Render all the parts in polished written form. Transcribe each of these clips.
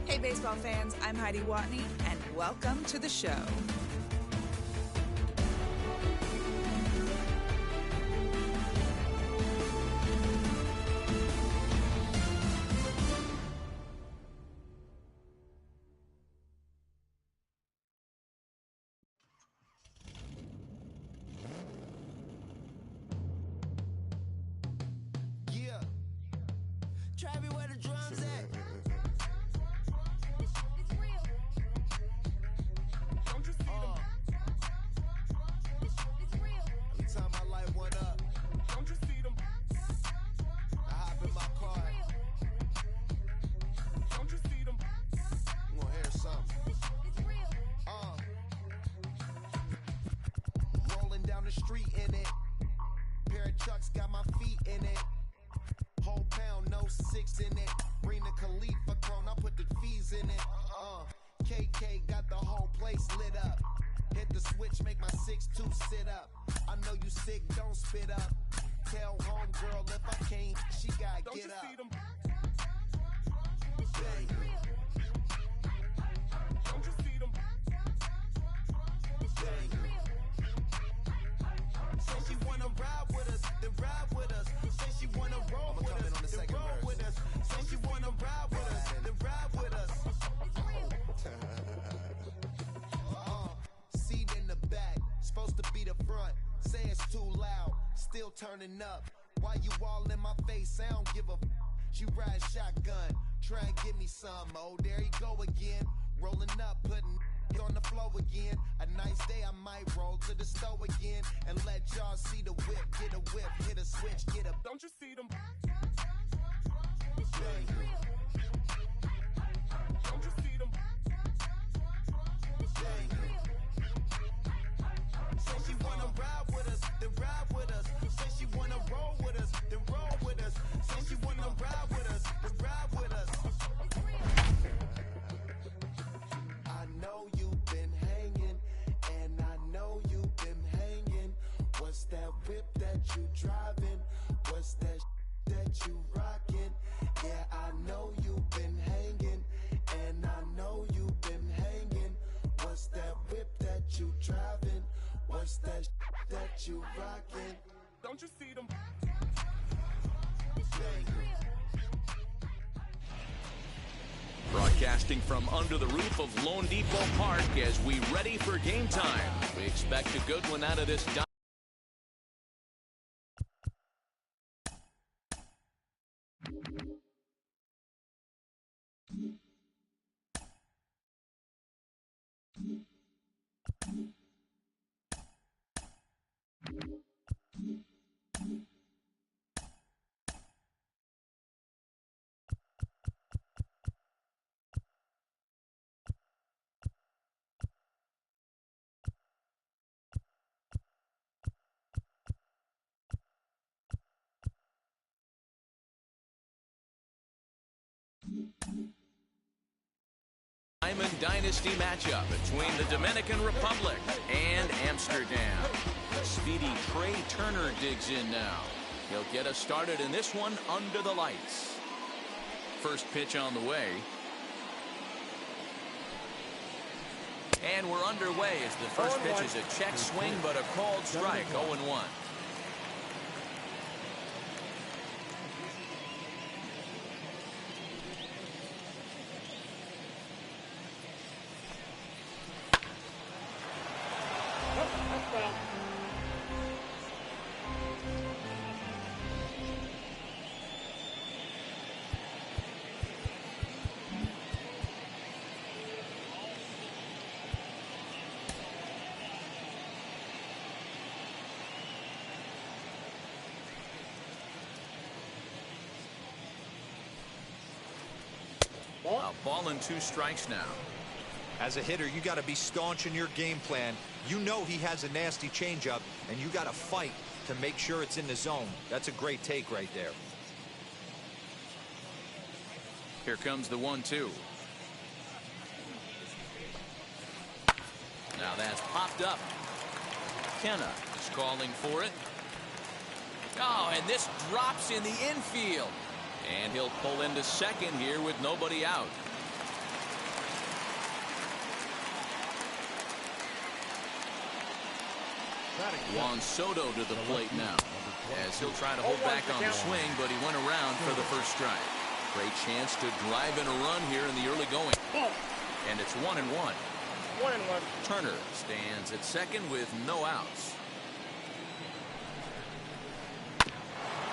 Hey baseball fans, I'm Heidi Watney, and welcome to the show. Yeah. Travis, where the drums at? Time I light one up. Don't you see them? I hop in my car. Don't you see them? I'm gonna hear something. Rolling down the street in it. Pair of chucks got my feet in it. Whole pound, no 6 in it. Bring the Khalifa chrome, I put the fees in it. KK got the whole place lit up. Hit the switch, make my 6'2" sit up. I know you sick, don't spit up. Tell homegirl if I can't, she gotta don't get up. See them? Bang. Don't you see them? Bang. Say she wanna ride with us, then ride with us. Say she wanna roll with us, then roll with us. Say she wanna ride with us, then ride with us. Seat in the back, supposed to be the front. Say it's too loud, still turning up. Why you all in my face? I don't give a f. She ride shotgun, try and give me some. Oh, there you go again. Rolling up, putting on the floor again. A nice day, I might roll to the store again and let y'all see the whip. Get a whip, hit a switch, get a. Don't you see them? Bang. Don't you see them? Bang. Say she wanna ride with us, then ride with us. Say she wanna roll with us, then roll with us. Say she wanna ride with us, then ride with us. I know you've been hanging, and I know you've been hanging. What's that whip that you driving? What's that that you rocking? Yeah, I know you've been hanging, and I know you've been hanging. What's that whip that you driving? What's that that you rockin'? Don't you see them? Broadcasting from under the roof of Lone Depot Park as we ready for game time. We expect a good one out of this. Diamond Dynasty matchup between the Dominican Republic and Amsterdam. Speedy Trey Turner digs in now. He'll get us started in this one under the lights. First pitch on the way. And we're underway as the first pitch is a check swing, but a called strike, 0-1. Ball and 2 strikes now. As a hitter, you got to be staunch in your game plan. You know he has a nasty changeup, and you got to fight to make sure it's in the zone. That's a great take right there. Here comes the 1-2. Now that's popped up. Kenna is calling for it. Oh, and this drops in the infield. And he'll pull into second here with nobody out. Juan Soto to the plate now, as he'll try to hold back on the swing, but he went around for the first strike. Great chance to drive in a run here in the early going. And it's 1-1. 1-1. Turner stands at second with no outs.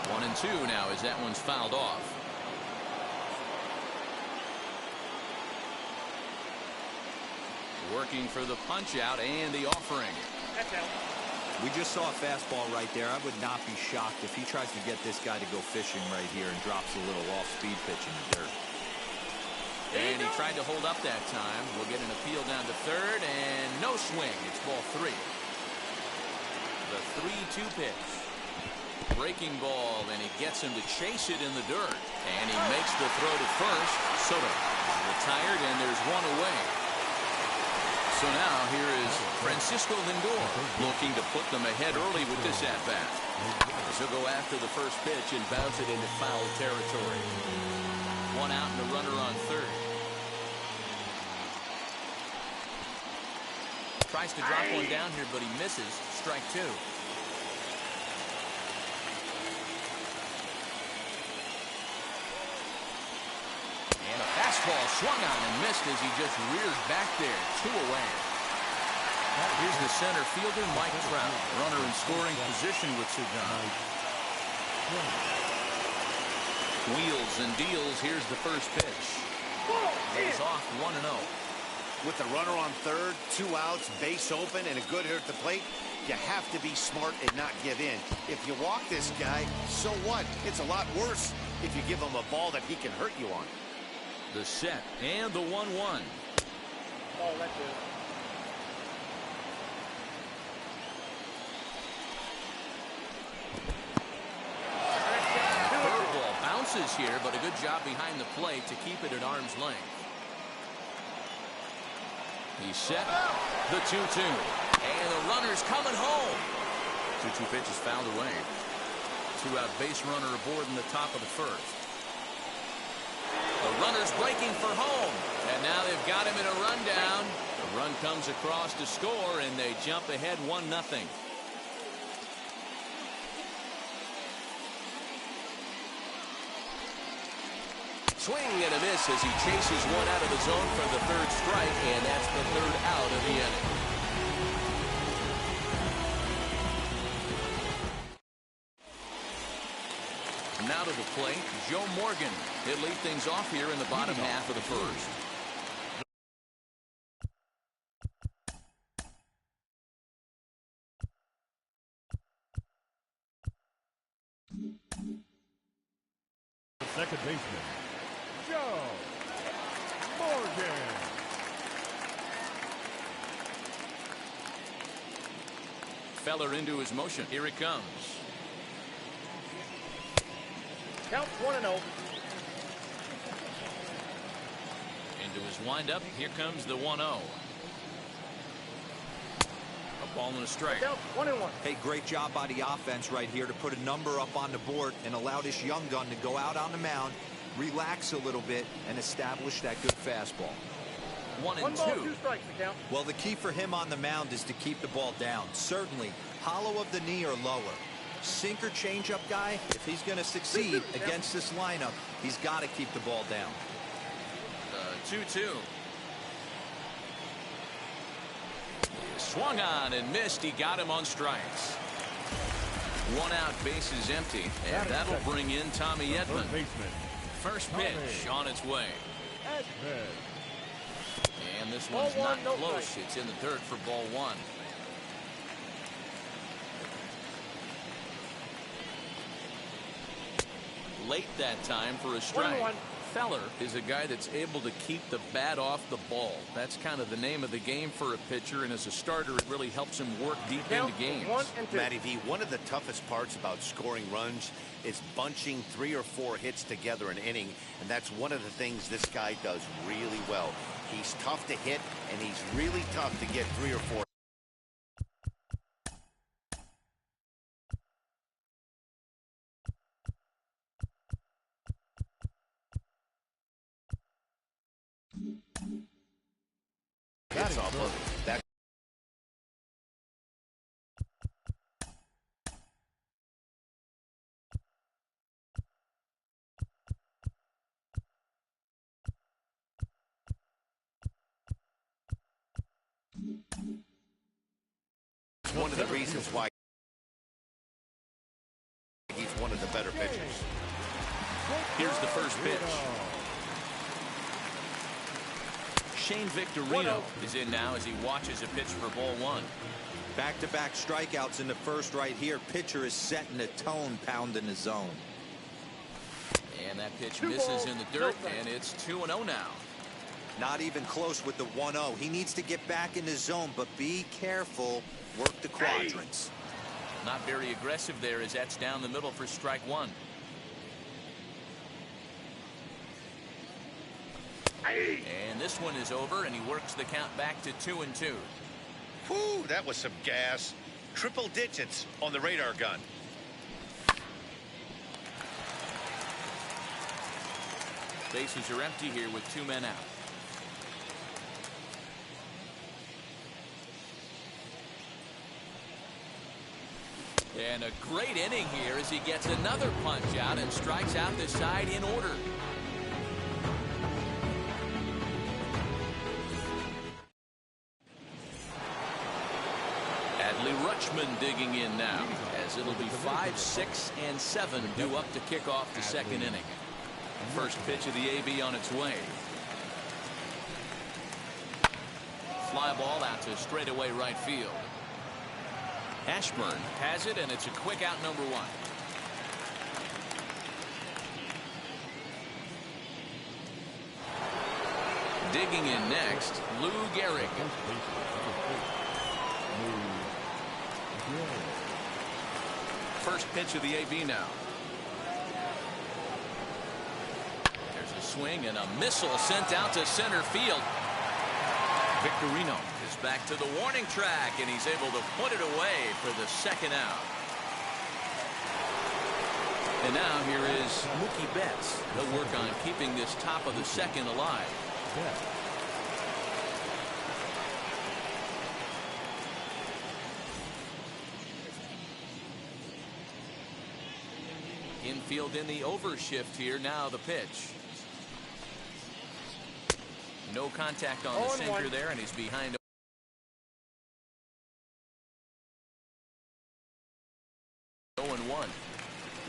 1-2 now as that one's fouled off. Working for the punch out and the offering. That's out. We just saw a fastball right there. I would not be shocked if he tries to get this guy to go fishing right here and drops a little off-speed pitch in the dirt. And he tried to hold up that time. We'll get an appeal down to third, and no swing. It's ball 3. The 3-2 pitch. Breaking ball, and he gets him to chase it in the dirt. And he makes the throw to first. Soto retired, and there's one away. So now here is Francisco Lindor looking to put them ahead early with this at-bat. So go after the first pitch and bounce it into foul territory. 1 out and a runner on third. Tries to drop one down here, but he misses. Strike 2. And a fastball swung on and missed as he just reared back there. 2 away. Here's the center fielder, Mike Trout. Runner in scoring position with Sagan. Wheels and deals. Here's the first pitch. He's off 1-0. With the runner on third, 2 outs, base open, and a good hitter at the plate, you have to be smart and not give in. If you walk this guy, so what? It's a lot worse if you give him a ball that he can hurt you on. The set and the 1-1. Oh, that's it. Curveball bounces here, but a good job behind the plate to keep it at arm's length. He's set. The 2-2. And the runner's coming home. 2-2 pitch is fouled away. 2-out base runner aboard in the top of the first. The runner's breaking for home. And now they've got him in a rundown. The run comes across to score, and they jump ahead 1-0. Swing and a miss as he chases one out of the zone for the third strike, and that's the third out of the inning. Now to the plate, Joe Morgan. He'll lead things off here in the bottom half of the first. Second baseman, Joe Morgan. Feller into his motion. Here it comes. Count 1-0. Into his windup. Here comes the 1-0. A ball and a strike. Count 1-1. Hey, great job by the offense right here to put a number up on the board and allow this young gun to go out on the mound, relax a little bit, and establish that good fastball. 1-2. 1 ball, 2 strikes to count. Well, the key for him on the mound is to keep the ball down. Certainly, hollow of the knee or lower. Sinker changeup guy, if he's going to succeed against this lineup, he's got to keep the ball down. 2-2. Swung on and missed. He got him on strikes. 1 out, base is empty, and that'll bring in Tommy Edman. First pitch on its way. And this one's not close. It's in the dirt for ball 1. Late that time for a strike. Feller is a guy that's able to keep the bat off the ball. That's kind of the name of the game for a pitcher, and as a starter, it really helps him work deep into games. 1 and 2. Matty V, one of the toughest parts about scoring runs is bunching 3 or 4 hits together an inning, and that's one of the things this guy does really well. He's tough to hit, and he's really tough to get 3 or 4. Hits off of that. It's one of the reasons why he's one of the better pitchers. Here's the first pitch. Shane Victorino is in now as he watches a pitch for ball 1. Back-to-back strikeouts in the first right here. Pitcher is setting the tone, pounding the zone. And that pitch misses in the dirt, and it's 2-0 now. Not even close with the 1-0. He needs to get back in the zone, but be careful. Work the quadrants. Not very aggressive there as that's down the middle for strike 1. And this one is over, and he works the count back to 2-2. Whew, that was some gas. Triple digits on the radar gun. Bases are empty here with 2 men out. And a great inning here as he gets another punch out and strikes out the side in order. Rutschman digging in now as it'll be 5, 6, and 7 due up to kick off the second inning. First pitch of the AB on its way. Fly ball out to straightaway right field. Ashburn has it, and it's a quick out, number 1. Digging in next, Lou Gehrig. First pitch of the AB now. There's a swing and a missile sent out to center field. Victorino is back to the warning track, and he's able to put it away for the second out. And now here is Mookie Betts. They'll work on keeping this top of the second alive. Infield in the overshift here. Now the pitch. No contact on the sinker there, and he's behind.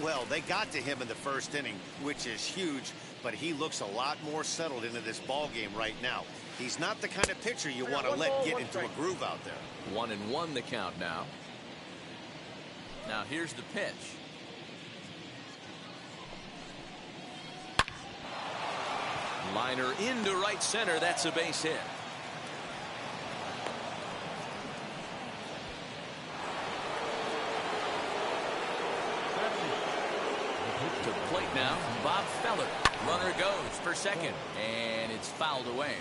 Well, they got to him in the first inning, which is huge, but he looks a lot more settled into this ball game right now. He's not the kind of pitcher you want to let get into a groove out there. 1-1 the count now. Now here's the pitch. Liner into right center. That's a base hit. To the plate now, Bob Feller. Runner goes for second, and it's fouled away.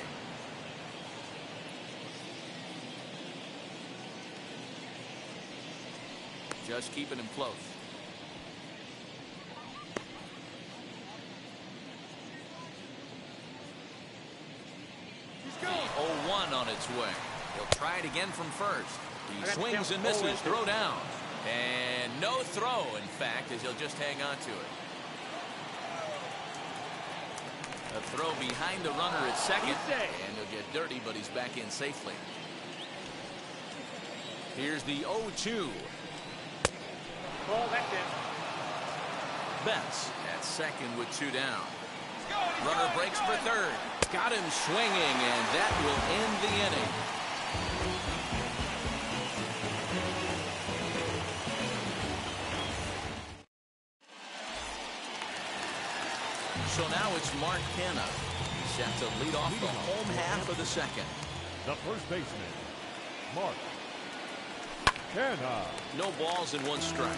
Just keeping him close. The 0-1 on its way. He'll try it again from first. He swings and misses. Throw down. And no throw, in fact, as he'll just hang on to it. A throw behind the runner at second. And he'll get dirty, but he's back in safely. Here's the 0-2. Ball back in. Betts at second with 2 down. Runner breaks for third. Got him swinging, and that will end the inning. So now it's it's Mark Canna. He's set to lead off the home half of the second. The first baseman, Mark Canna. No balls and 1 strike.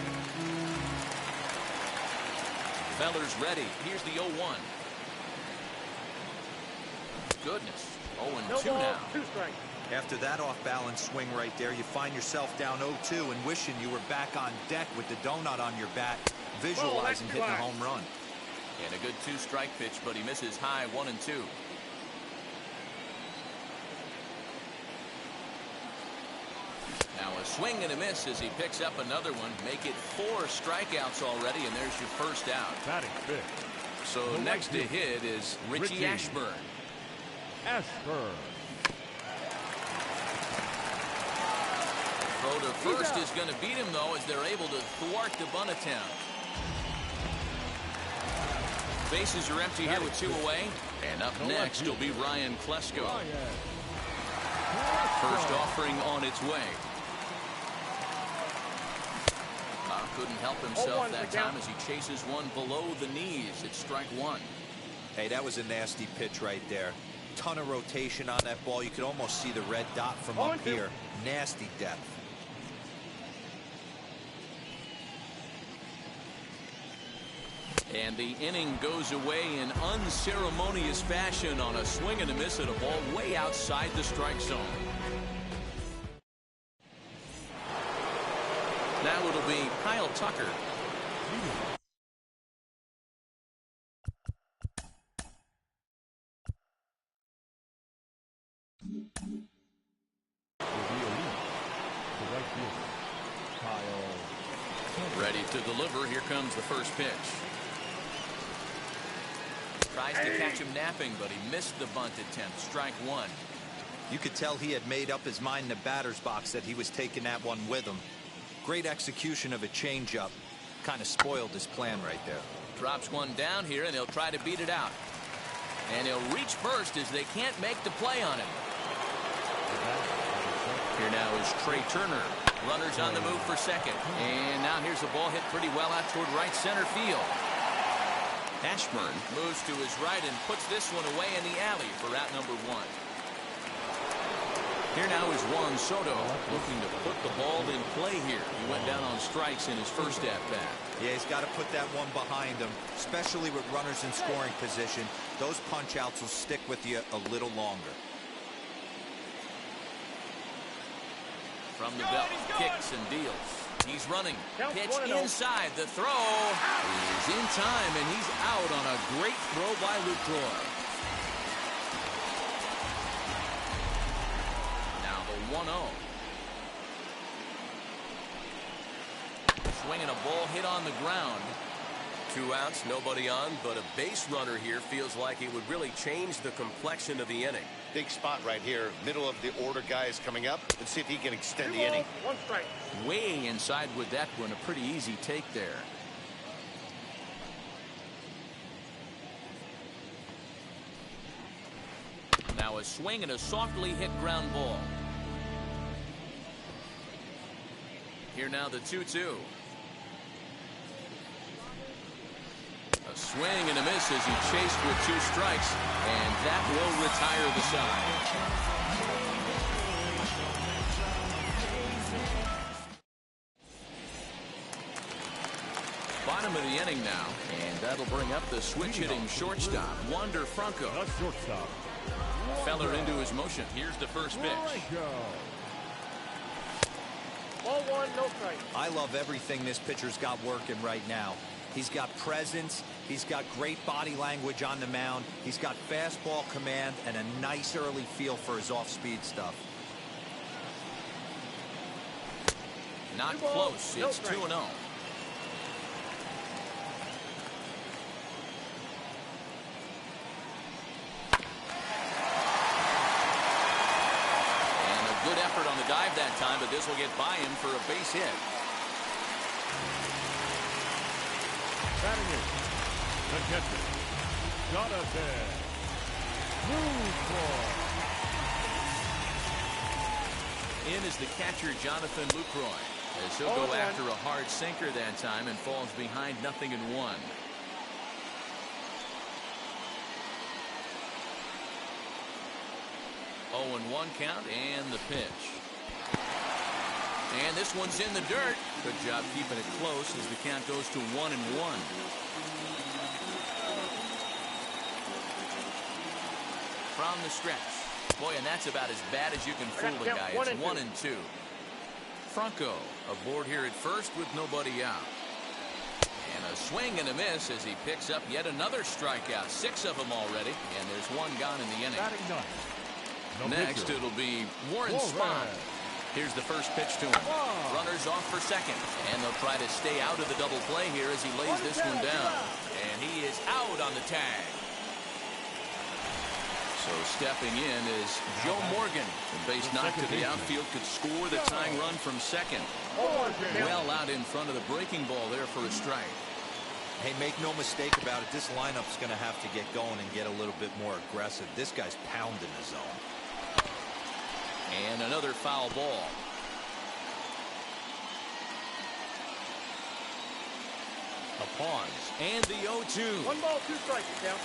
Feller's ready. Here's the 0-1. Goodness. 0-2 now. 2 strikes. After that off-balance swing right there, you find yourself down 0-2 and wishing you were back on deck with the donut on your bat, visualizing hitting a home run. And a good 2-strike pitch, but he misses high 1-2. Now a swing and a miss as he picks up another one. Make it 4 strikeouts already, and there's your first out. Batting fifth. So The next to right hit is Richie Ashburn. Ashburn. Throw to first is going to beat him, though, as they're able to thwart the bunt attempt. Bases are empty here with 2 away. And up next will be Ryan Klesko. First offering on its way. Couldn't help himself that time as he chases one below the knees. It's strike 1. Hey, that was a nasty pitch right there. Ton of rotation on that ball. You could almost see the red dot from up here. Nasty depth. And the inning goes away in unceremonious fashion on a swing and a miss at a ball way outside the strike zone. Now it'll be Kyle Tucker. Ready to deliver. Here comes the first pitch. Tries to catch him napping, but he missed the bunt attempt. Strike 1. You could tell he had made up his mind in the batter's box that he was taking that one with him. Great execution of a changeup. Kind of spoiled his plan right there. Drops one down here, and he'll try to beat it out. And he'll reach first as they can't make the play on him. Here now is Trey Turner. Runners on the move for second. And now here's a ball hit pretty well out toward right center field. Ashburn moves to his right and puts this one away in the alley for out number 1. Here now is Juan Soto looking to put the ball in play here. He went down on strikes in his first at-bat. Yeah, he's got to put that one behind him, especially with runners in scoring position. Those punch-outs will stick with you a little longer. From the belt, kicks and deals. He's running. Pitch inside. The throw is in time, and he's out on a great throw by Lucroy. Now the 1-0. Swinging a ball hit on the ground. 2 outs, nobody on, but a base runner here feels like it would really change the complexion of the inning. Big spot right here. Middle of the order guys coming up. Let's see if he can extend the inning. 1 strike. Way inside with that one. A pretty easy take there. Now a swing and a softly hit ground ball. Here now the 2-2. A swing and a miss as he chased with 2 strikes, and that will retire the side. Bottom of the inning now, and that'll bring up the switch-hitting shortstop, Wander Franco. The shortstop. Feller into his motion. Here's the first pitch. Ball 1, no strike. I love everything this pitcher's got working right now. He's got presence. He's got great body language on the mound. He's got fastball command and a nice early feel for his off-speed stuff. Not close. It's 2-0. Good effort on the dive that time, but this will get by him for a base hit. Batting it, the catcher, Jonathan Lucroy. In is the catcher, Jonathan Lucroy, as he'll go after a hard sinker that time and falls behind 0-1. 0-1 count and the pitch. And this one's in the dirt. Good job keeping it close as the count goes to 1-1. From the stretch. Boy, and that's about as bad as you can fool a guy. It's 1-2. Franco aboard here at first with nobody out. And a swing and a miss as he picks up yet another strikeout. 6 of them already, and there's 1 gone in the inning. Next, it'll be Warren Spahn. Here's the first pitch to him. Runners off for second, and they'll try to stay out of the double play here as he lays this one down. And he is out on the tag. So stepping in is Joe Morgan. The base knock to the outfield could score the tying run from second. Well out in front of the breaking ball there for a strike. Hey, make no mistake about it. This lineup's going to have to get going and get a little bit more aggressive. This guy's pounding the zone. And another foul ball. A pause. And the 0-2. 1 ball, 2 strikes down.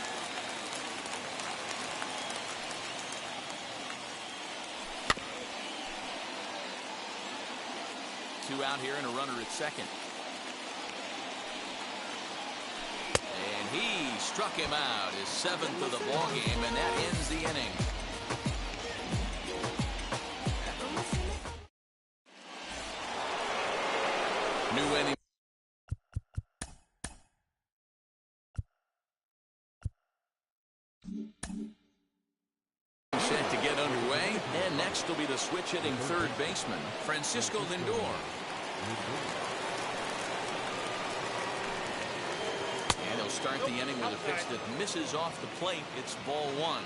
Two out here and a runner at second. And he struck him out, his 7th of the ball game, and that ends the inning. New inning. Set to get underway, and next will be the switch-hitting third baseman, Francisco Lindor. And he'll start the inning with a pitch that misses off the plate. It's ball 1.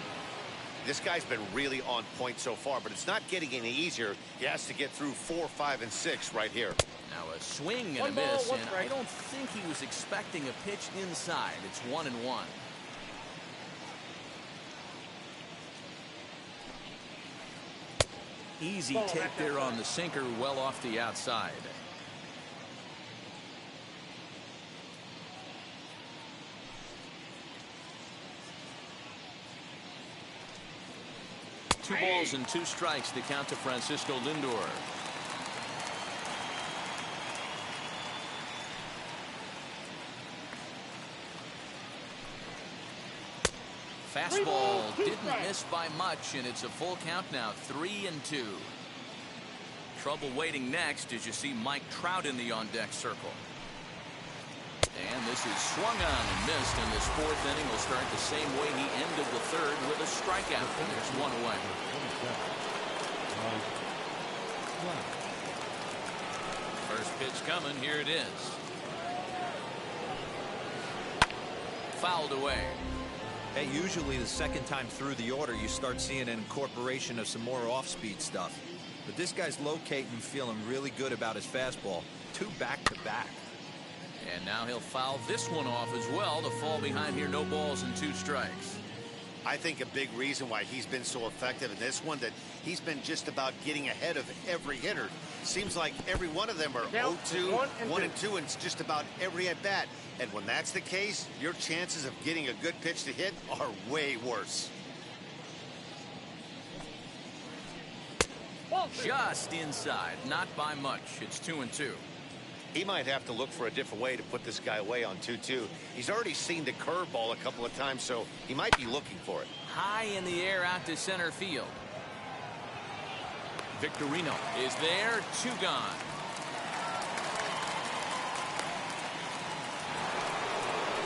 This guy's been really on point so far, but it's not getting any easier. He has to get through 4, 5, and 6 right here. Now a swing and a miss, and I don't think he was expecting a pitch inside. It's 1-1. Easy take there on the sinker, well off the outside. Two balls and 2 strikes to count to Francisco Lindor. Fastball didn't miss by much, and it's a full count now, 3-2. Trouble waiting next as you see Mike Trout in the on-deck circle. And this is swung on and missed, and this 4th inning will start the same way he ended the 3rd with a strikeout. And there's 1 away. First pitch coming, here it is. Fouled away. Hey, usually the second time through the order, you start seeing an incorporation of some more off-speed stuff. But this guy's locating, feeling really good about his fastball. 2 back-to-back. And now he'll foul this one off as well to fall behind here. No balls and 2 strikes. I think a big reason why he's been so effective in this one, that he's been just about getting ahead of every hitter. Seems like every one of them are 0-2, 1-2, and just about every at-bat. And when that's the case, your chances of getting a good pitch to hit are way worse. Just inside, not by much. It's 2-2. He might have to look for a different way to put this guy away on 2-2. He's already seen the curveball a couple of times, so he might be looking for it. High in the air out to center field. Victorino is there, 2 gone.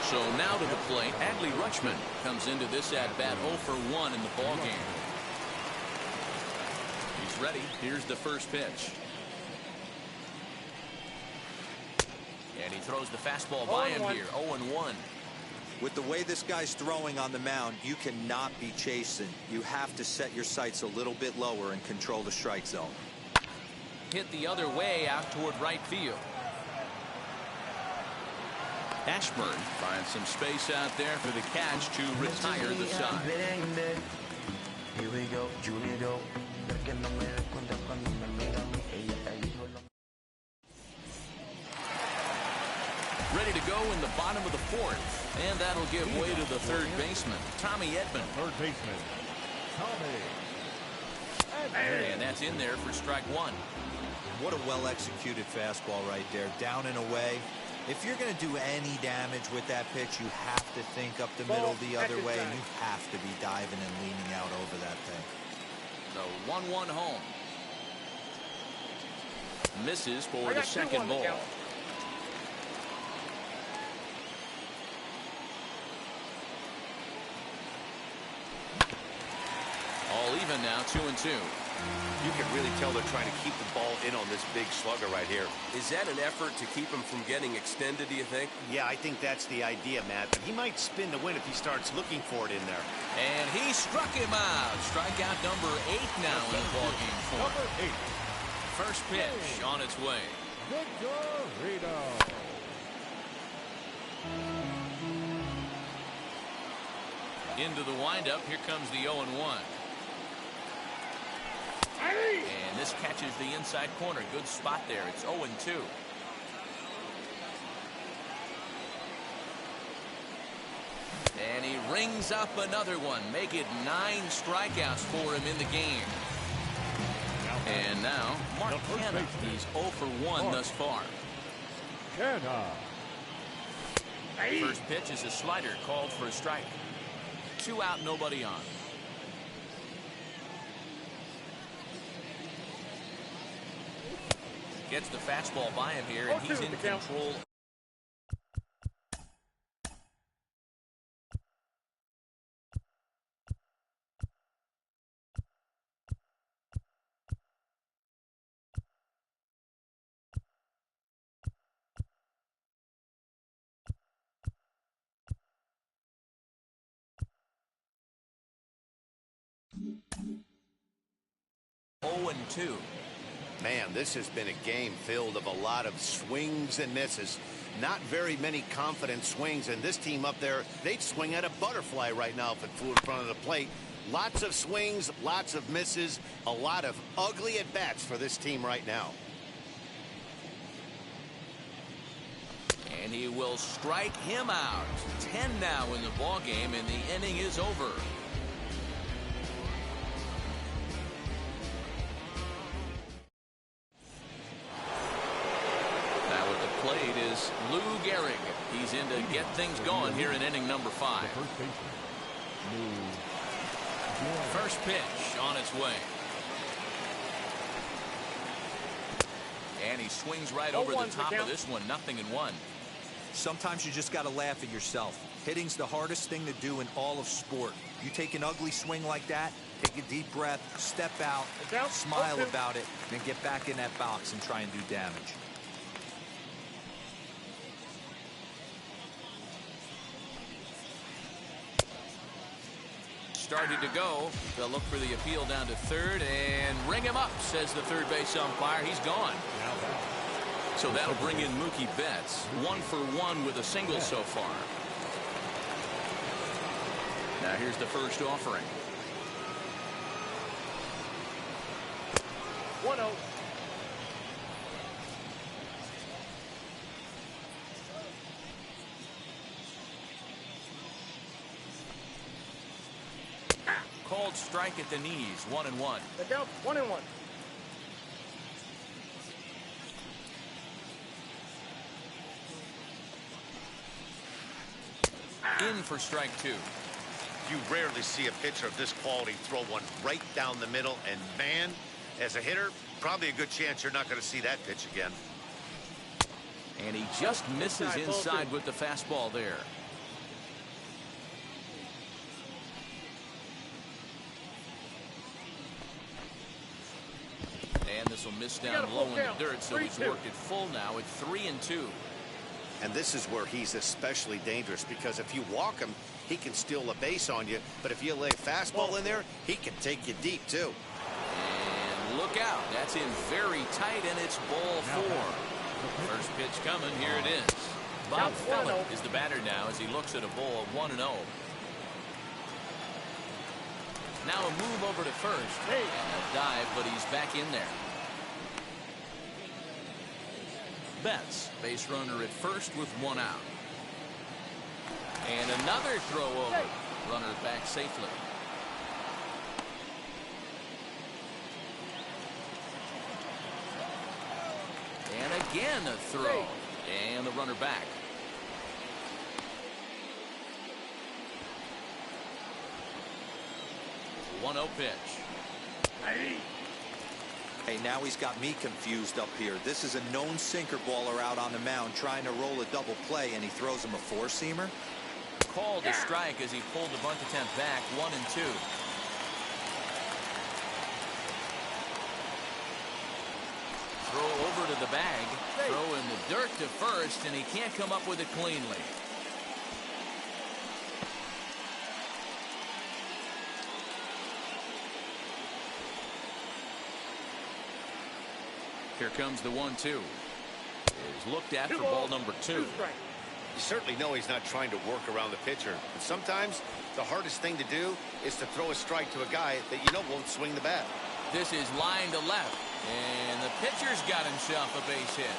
So now to the plate, Adley Rutschman comes into this at-bat 0 for 1 in the ballgame. He's ready. Here's the first pitch. And he throws the fastball by him here, 0-1. With the way this guy's throwing on the mound, you cannot be chasing. You have to set your sights a little bit lower and control the strike zone. Hit the other way out toward right field. Ashburn finds some space out there for the catch to retire the side. Here we go, Julio. Ready to go in the bottom of the 4th, and that'll give way to the 3rd baseman, Tommy Edman. Third baseman, Tommy And that's in there for strike one. What a well-executed fastball right there. Down and away. If you're going to do any damage with that pitch, you have to think up the middle the other way, and you have to be diving and leaning out over that thing. The 1-1 home. Misses for the second ball. All even now, 2-2. You can really tell they're trying to keep the ball in on this big slugger right here. Is that an effort to keep him from getting extended, do you think? Yeah, I think that's the idea, Matt. But he might spin to win if he starts looking for it in there. And he struck him out. Strikeout number 8 now in the ballgame for him. 8. First pitch on its way. Victorino. Into the windup. Here comes the 0-1. And this catches the inside corner. Good spot there. It's 0-2. And he rings up another one. Make it 9 strikeouts for him in the game. And now, Mark Canha. He's 0 for 1 thus far. Canha. First pitch is a slider called for a strike. 2 out, nobody on. Gets the fastball by him here, and he's in control. Oh, and 2. Man, this has been a game filled of a lot of swings and misses. Not very many confident swings, and this team up there, they'd swing at a butterfly right now if it flew in front of the plate. Lots of swings, lots of misses, a lot of ugly at-bats for this team right now. And he will strike him out. 10 now in the ballgame, and the inning is over. Lou Gehrig. He's in to get things going here in inning number 5. First pitch on its way. And he swings right over the top of this one. 0-1. Sometimes you just got to laugh at yourself. Hitting's the hardest thing to do in all of sport. You take an ugly swing like that, take a deep breath, step out, smile about it, then get back in that box and try and do damage. Started to go. They'll look for the appeal down to third and ring him up, says the third base umpire. He's gone. So that'll bring in Mookie Betts. 1 for 1 with a single so far. Now here's the first offering. 1-0. Called strike at the knees. 1-1. The count 1-1. In for strike 2. You rarely see a pitcher of this quality throw one right down the middle, and man, as a hitter, probably a good chance you're not going to see that pitch again. And he just misses inside with the fastball there. And this will miss down low in the dirt, so he's worked it full now at 3-2. And this is where he's especially dangerous, because if you walk him, he can steal a base on you. But if you lay a fastball in there, he can take you deep, too. And look out. That's in very tight, and it's ball 4. First pitch coming. Here it is. Bob Felon is the batter now as he looks at a ball 1-0. Now a move over to first. And a dive, but he's back in there. Betts, base runner at first with 1 out. And another throw over. Runner back safely. Again a throw. And the runner back. One 1-0 pitch. Hey, now he's got me confused up here. This is a known sinker baller out on the mound trying to roll a double play, and he throws him a four-seamer. Called a strike as he pulled the bunt attempt back. 1-2. Throw over to the bag. Throw in the dirt to first, and he can't come up with it cleanly. Here comes the 1-2. Is looked at for ball number 2. You certainly know he's not trying to work around the pitcher. But sometimes the hardest thing to do is to throw a strike to a guy that you know won't swing the bat. This is line to left. And the pitcher's got himself a base hit.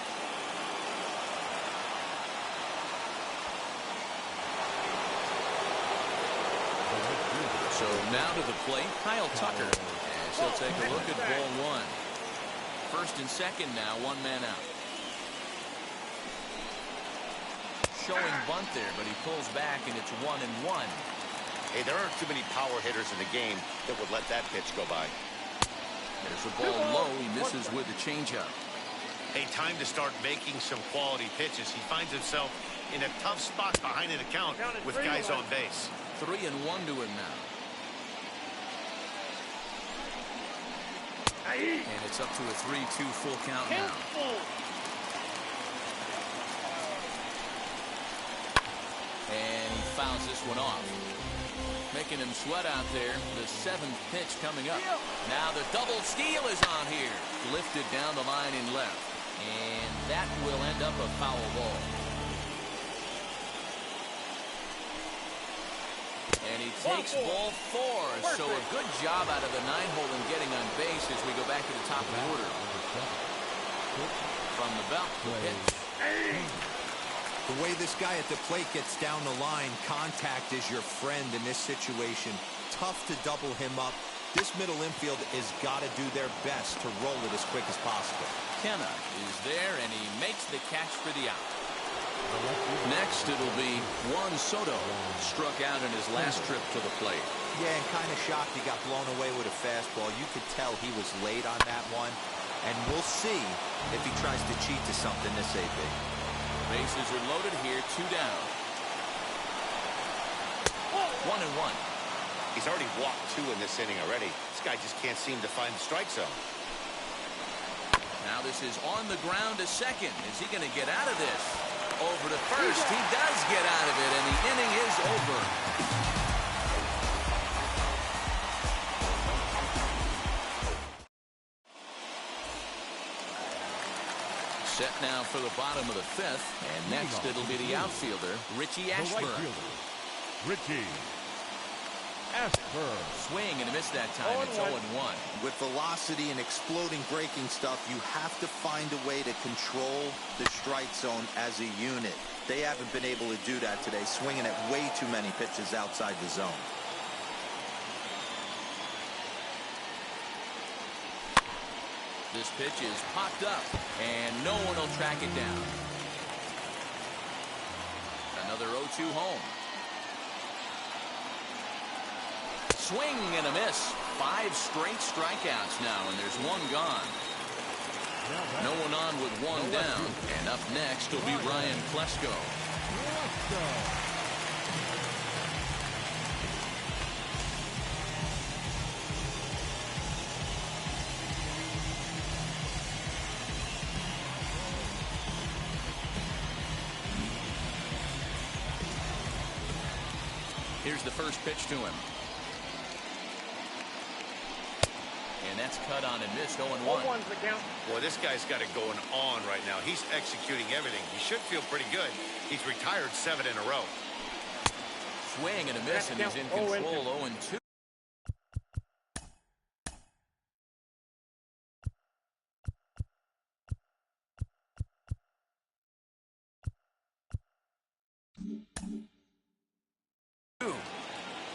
So now to the plate, Kyle Tucker. As he'll take a look at ball 1. First and second now, one man out. Showing bunt there, but he pulls back, and it's 1-1. Hey, there aren't too many power hitters in the game that would let that pitch go by. There's a ball low. He misses with the changeup. Hey, time to start making some quality pitches. He finds himself in a tough spot behind an account with guys on base. 3-1 to him now. And it's up to a 3-2 full count now. And he fouls this one off. Making him sweat out there. The 7th pitch coming up. Now the double steal is on here. Lifted down the line in left. And that will end up a foul ball. And he takes ball 4. So a good job out of the 9-hole in getting on base as we go back to the top of the order. From the belt, the pitch. The way this guy at the plate gets down the line, contact is your friend in this situation. Tough to double him up. This middle infield has got to do their best to roll it as quick as possible. Kenna is there, and he makes the catch for the out. Next, it'll be Juan Soto. Struck out in his last trip to the plate. Yeah, and kind of shocked he got blown away with a fastball. You could tell he was late on that one. And we'll see if he tries to cheat to something this AB. Bases are loaded here, 2 down. 1-1. He's already walked 2 in this inning already. This guy just can't seem to find the strike zone. Now this is on the ground to second. Is he going to get out of this? Over to first. He does get out of it, and the inning is over. Set now for the bottom of the 5th, and next it'll be the outfielder, Richie Ashburn. Richie Ashburn. Swing and a miss that time. It's 0-1. With velocity and exploding breaking stuff, you have to find a way to control the strike zone as a unit. They haven't been able to do that today, swinging at way too many pitches outside the zone. This pitch is popped up, and no one will track it down. Another 0-2 home. Swing and a miss. 5 straight strikeouts now, and there's 1 gone. No one on with 1 down, and up next will be Ryan Klesko. Here's the first pitch to him. And that's cut on and missed. 0-1. Boy, this guy's got it going on right now. He's executing everything. He should feel pretty good. He's retired 7 in a row. Swing and a miss, and he's in control. 0-2.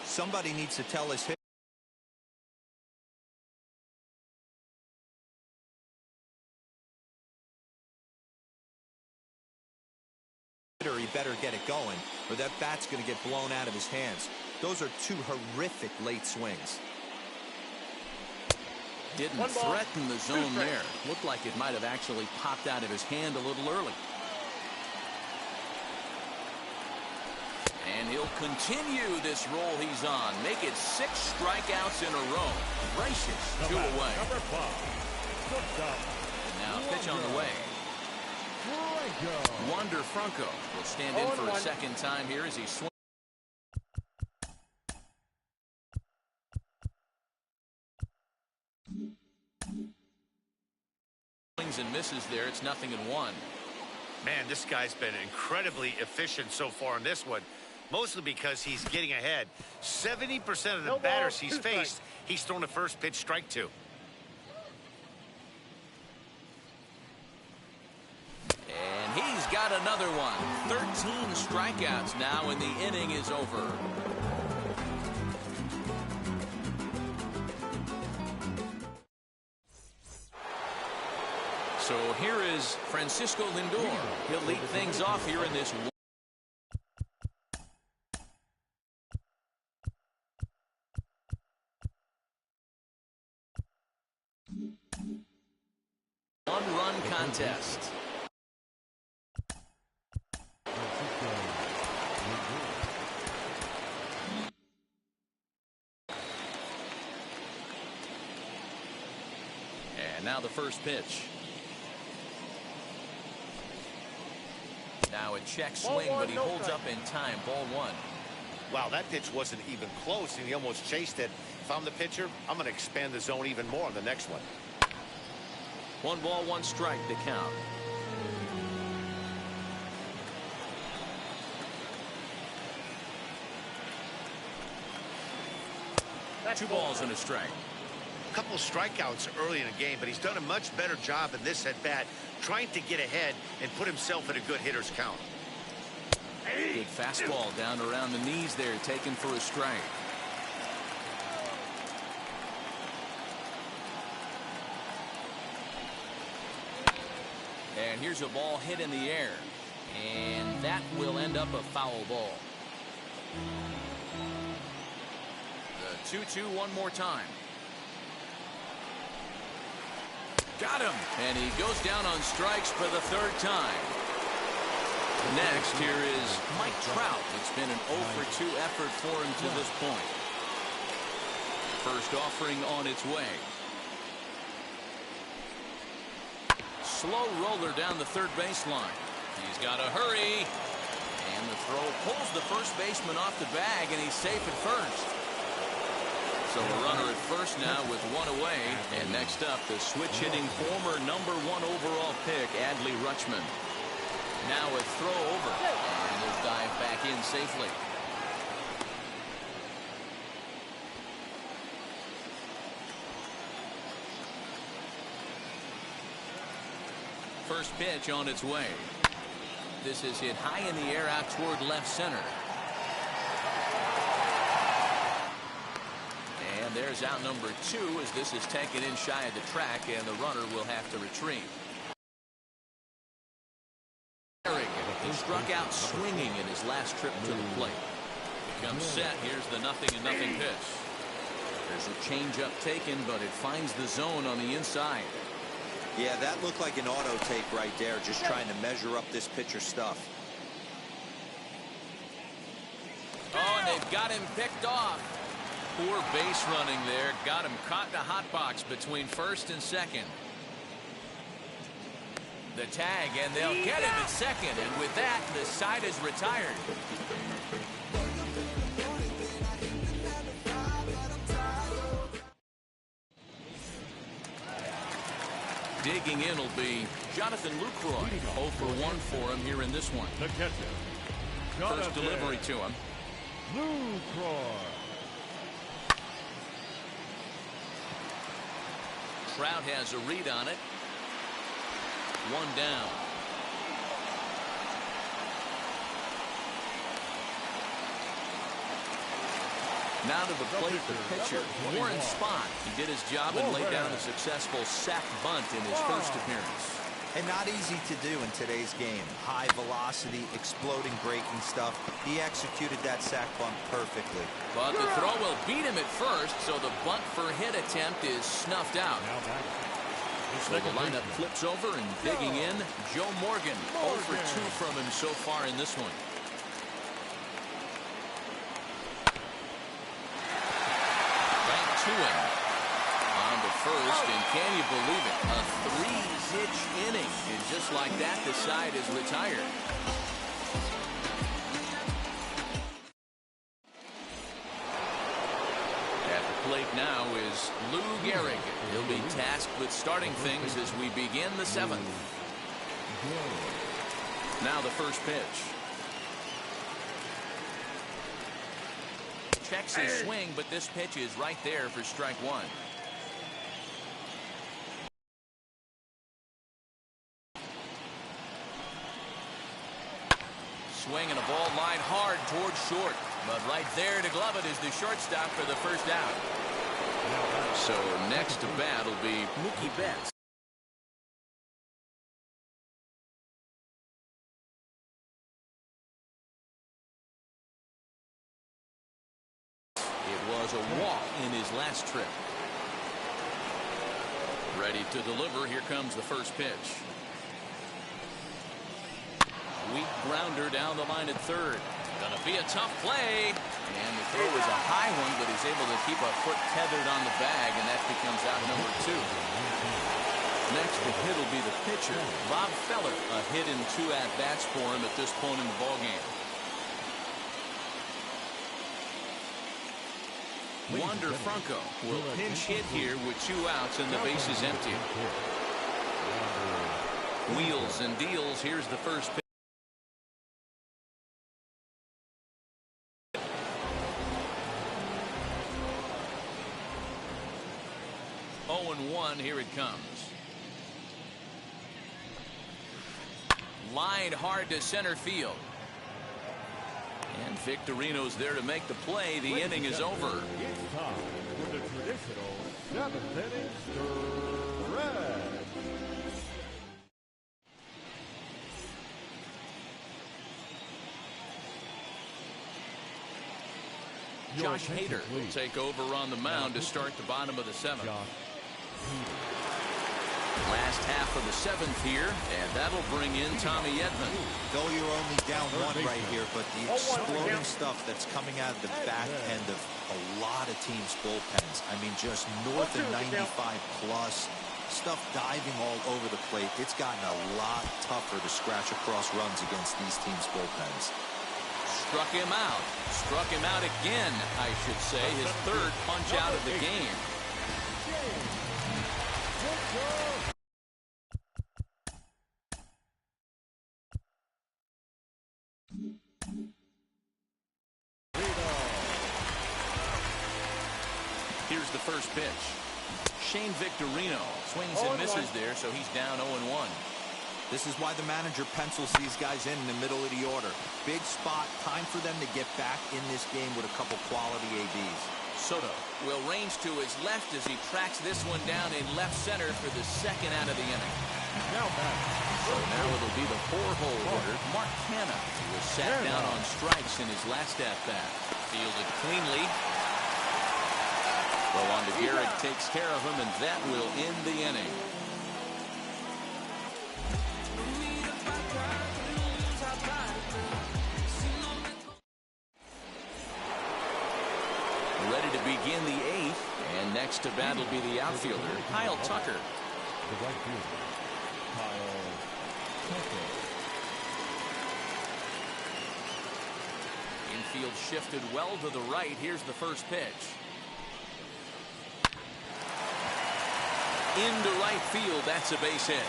Somebody needs to tell his hitter. He better get it going, or that bat's going to get blown out of his hands. Those are two horrific late swings. Didn't threaten the zone there. Looked like it might have actually popped out of his hand a little early. And he'll continue this roll he's on. Make it 6 strikeouts in a row. Gracious, 2 away. And now pitch on the way. Wander Franco will stand in for a second time here as he swings. And misses there. It's 0-1. Man, this guy's been incredibly efficient so far in this one, mostly because he's getting ahead. 70% of the batters he's faced, he's thrown the first pitch strike to. And he's got another one. 13 strikeouts now, and the inning is over. So here is Francisco Lindor. He'll lead things off here in this one-run contest. And now the first pitch. Now a check swing, but he holds up in time. Ball 1. Wow, that pitch wasn't even close, and he almost chased it. If I'm the pitcher, I'm going to expand the zone even more on the next one. 1 ball, 1 strike to count. Two balls and a strike. A couple strikeouts early in the game, but he's done a much better job in this at bat, trying to get ahead and put himself in a good hitter's count. Good fastball down around the knees there, taken for a strike. And here's a ball hit in the air, and that will end up a foul ball. The 2-2 one more time. Got him, and he goes down on strikes for the 3rd time. Next, here is Mike Trout. It's been an 0-for-2 effort for him to this point. First offering on its way. Slow roller down the 3rd baseline. He's got to hurry. And the throw pulls the first baseman off the bag, and he's safe at first. So a runner at first now with 1 away. And next up, the switch-hitting former #1 overall pick, Adley Rutschman. Now a throw over, and he'll dive back in safely. First pitch on its way. This is hit high in the air out toward left center. And there's out number 2 as this is taken in shy of the track, and the runner will have to retreat. He struck out swinging in his last trip to the plate. Becomes set. Here's the 0-0 pitch. There's a changeup taken, but it finds the zone on the inside. Yeah, that looked like an auto take right there, just trying to measure up this pitcher's stuff. Oh, and they've got him picked off. Poor base running there. Got him caught in a hot box between first and second. The tag, and they'll get him at second. And with that, the side is retired. Digging in will be Jonathan Lucroy. 0 for 1 for him here in this one. The catcher, First delivery to him. Lucroy. Trout has a read on it. 1 down. Now to the plate, the pitcher, Warren Spahn. He did his job and laid down a successful sac bunt in his first appearance. And not easy to do in today's game. High velocity, exploding breaking stuff. He executed that sack bunt perfectly. But the throw will beat him at first, so the bunt for hit attempt is snuffed out. So the lineup flips over and digging in, Joe Morgan. 0 for 2 from him so far in this one. Back to him. On to first, and can you believe it? A 3-pitch inning. And just like that, the side is retired. At the plate now is Lou Gehrig. He'll be tasked with starting things as we begin the 7th. Now the first pitch. Checks his swing, but this pitch is right there for strike 1. Swing and a ball line hard towards short. But right there to glove it is the shortstop for the first out. So next to bat will be Mookie Betts. It was a walk in his last trip. Ready to deliver. Here comes the first pitch. Weak grounder down the line at third. Gonna be a tough play. And the throw is a high one, but he's able to keep a foot tethered on the bag, and that becomes out number 2. Next to hit will be the pitcher, Bob Feller. A hit in 2 at-bats for him at this point in the ballgame. Wander Franco will pinch hit here with 2 outs and the base is empty. Wheels and deals. Here's the first pitch. 0-1, here it comes. Lined hard to center field. And Victorino's there to make the play. The inning is over. It's time for the traditional 7th inning stretch. Josh Hader will take over on the mound to start the bottom of the 7th. Last half of the 7th here, and that'll bring in Tommy Edman. Though you're only down 1 right here, but the exploding stuff that's coming out of the back end of a lot of teams' bullpens. I mean, just north of 95 plus. Stuff diving all over the plate. It's gotten a lot tougher to scratch across runs against these teams' bullpens. Struck him out. Struck him out again, I should say. His 3rd punch out of the game. Here's the first pitch. Shane Victorino swings and misses there, so he's down 0-1. This is why the manager pencils these guys in the middle of the order. Big spot, time for them to get back in this game with a couple quality ABs. Soto will range to his left as he tracks this one down in left center for the 2nd out of the inning. So now it'll be the 4-hole hitter, Mark Canha, who was sat down on strikes in his last at-bat. Fielded cleanly. Well, on to Gehrig, takes care of him, and that will end the inning. Ready to begin the 8th, and next to bat will be the outfielder, Kyle Tucker. The right fielder, Kyle Tucker. Infield shifted well to the right. Here's the first pitch. Into right field. That's a base hit.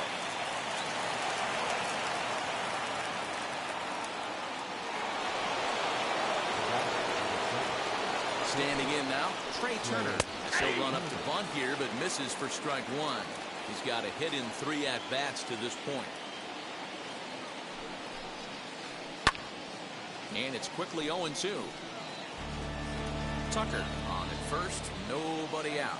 Standing in now, Trey Turner. He'll run up to bunt here, but misses for strike 1. He's got a hit in 3 at-bats to this point. And it's quickly 0-2. Tucker on at first, nobody out.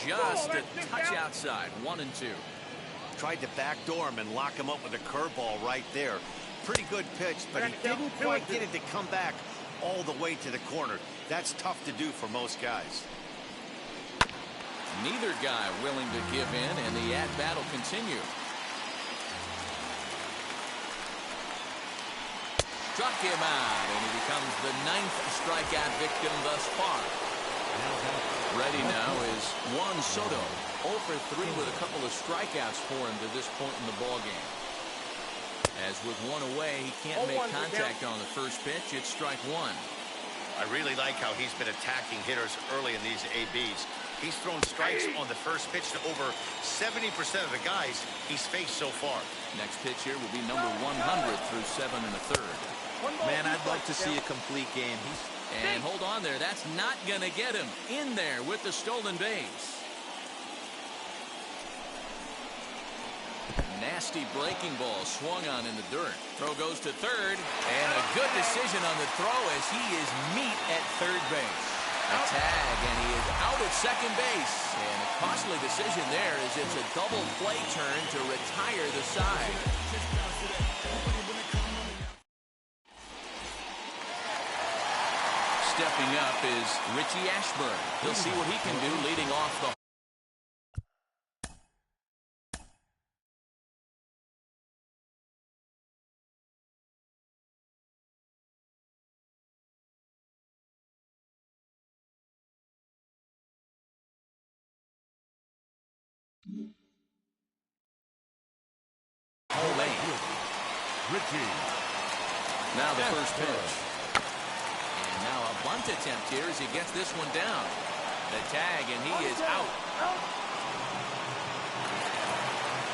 just a touch outside. 1-2. Tried to backdoor him and lock him up with a curveball right there. Pretty good pitch, but he didn't quite get it to come back all the way to the corner. That's tough to do for most guys. Neither guy willing to give in, and the at-bat will continue. Struck him out, and he becomes the 9th strikeout victim thus far. Ready now is Juan Soto. 0 for 3 with a couple of strikeouts for him to this point in the ballgame. As with one away, he can't make contact on the first pitch. It's strike one. I really like how he's been attacking hitters early in these ABs. He's thrown strikes on the first pitch to over 70% of the guys he's faced so far. Next pitch here will be number 100 through 7 1/3. Man, I'd love to see a complete game. And hold on there. That's not going to get him in there with the stolen base. Nasty breaking ball swung on in the dirt. Throw goes to third, and a good decision on the throw as he is meat at third base. A tag, and he is out at second base. And a costly decision there as it's a double play turn to retire the side. Stepping up is Richie Ashburn. He'll see what he can do leading off the home eight. Richie. Now the first pitch. And now a bunt attempt here as he gets this one down. The tag, and he is out.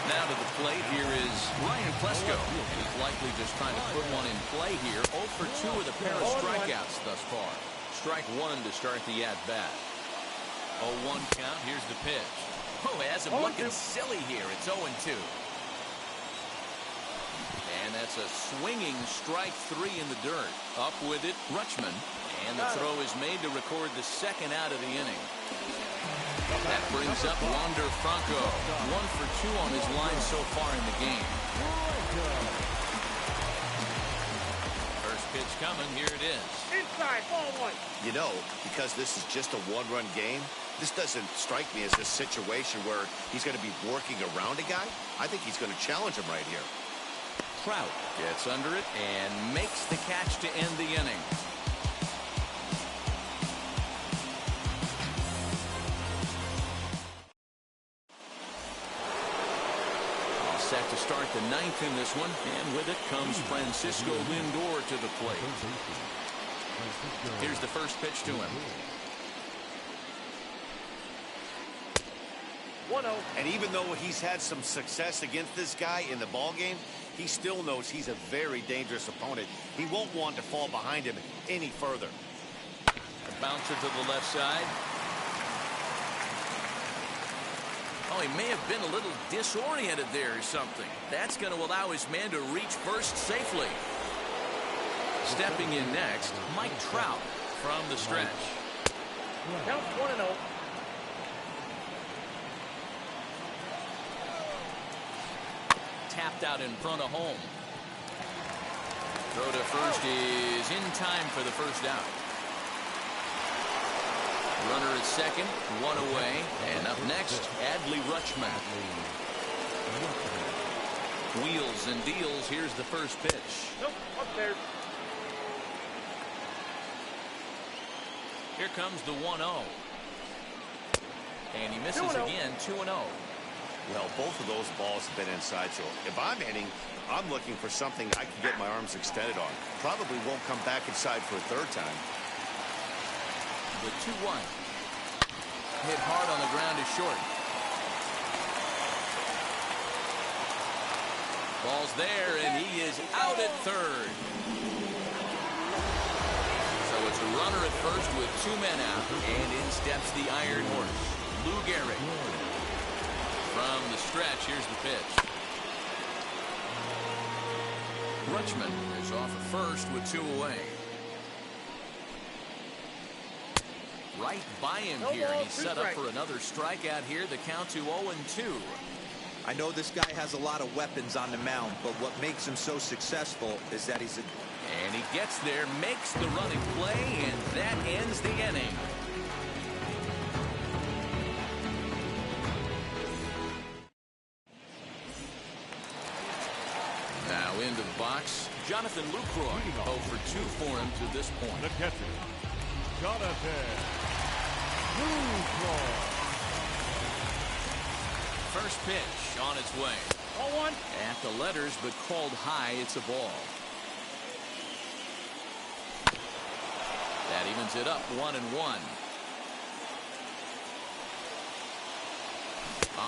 Now to the plate, here is Ryan Plesko. And he's likely just trying to put one in play here. 0 for 2 with a pair of strikeouts thus far. Strike one to start the at-bat. 0-1 count. Here's the pitch. Oh, it has him looking silly here. It's 0-2. And that's a swinging strike 3 in the dirt. Up with it, Rutschman. And the throw is made to record the second out of the inning. That brings up Wander Franco. 1 for 2 on his line so far in the game. First pitch coming. Here it is. Inside, ball one. You know, because this is just a one-run game, this doesn't strike me as a situation where he's going to be working around a guy. I think he's going to challenge him right here. Trout gets under it and makes the catch to end the inning. All set to start the 9th in this one, and with it comes Francisco Lindor to the plate. Here's the first pitch to him. 1-0. And even though he's had some success against this guy in the ballgame, he still knows he's a very dangerous opponent. He won't want to fall behind him any further. A bouncer to the left side. Oh, he may have been a little disoriented there or something. That's going to allow his man to reach first safely. Stepping in next, Mike Trout from the stretch. Count 1-0. Tapped out in front of home. Throw to first is in time for the first out. Runner at second, 1 away, and up next, Adley Rutschman. Wheels and deals. Here's the first pitch. Nope, up there. Here comes the 1-0. And he misses 2-0. again, 2-0. Well, both of those balls have been inside, so if I'm hitting, I'm looking for something I can get my arms extended on. Probably won't come back inside for a third time. The 2-1. Hit hard on the ground is short. Ball's there, and he is out at third. So it's a runner at first with 2 men out, and in steps the Iron Horse, Lou Gehrig. From the stretch, here's the pitch. Rutschman is off at first with 2 away. Right by him No here, ball, and he's two set up strikes. for another strikeout here. The count to 0-2. I know this guy has a lot of weapons on the mound, but what makes him so successful is that he's a... And he gets there, makes the running play, and that ends the inning. Now into the box, Jonathan Lucroy. 0 for 2 for him to this point. The catcher, Jonathan Lucroy. First pitch on its way. 0-1. At the letters, but called high. It's a ball. That evens it up 1-1.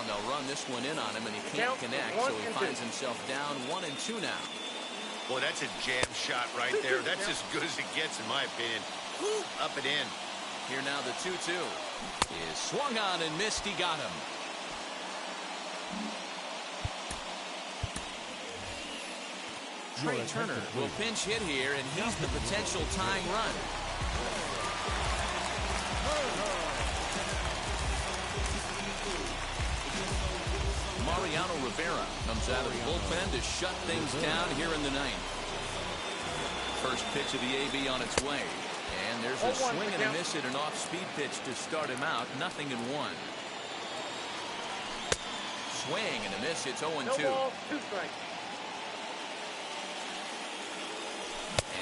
They'll run this one in on him, and he can't connect, so he finds himself down 1-2 now. Boy, that's a jam shot right there. That's as good as it gets, in my opinion. Woo, up and in. Here now the 2-2 is swung on and missed. He got him. Trey Turner will pinch hit here, and he's the potential tying run. Mariano Rivera comes out of the bullpen to shut things down here in the ninth. First pitch of the AB on its way. And there's a swing and a miss at an off-speed pitch to start him out. 0-1. Swing and a miss. It's 0-2. No ball, 2 strikes.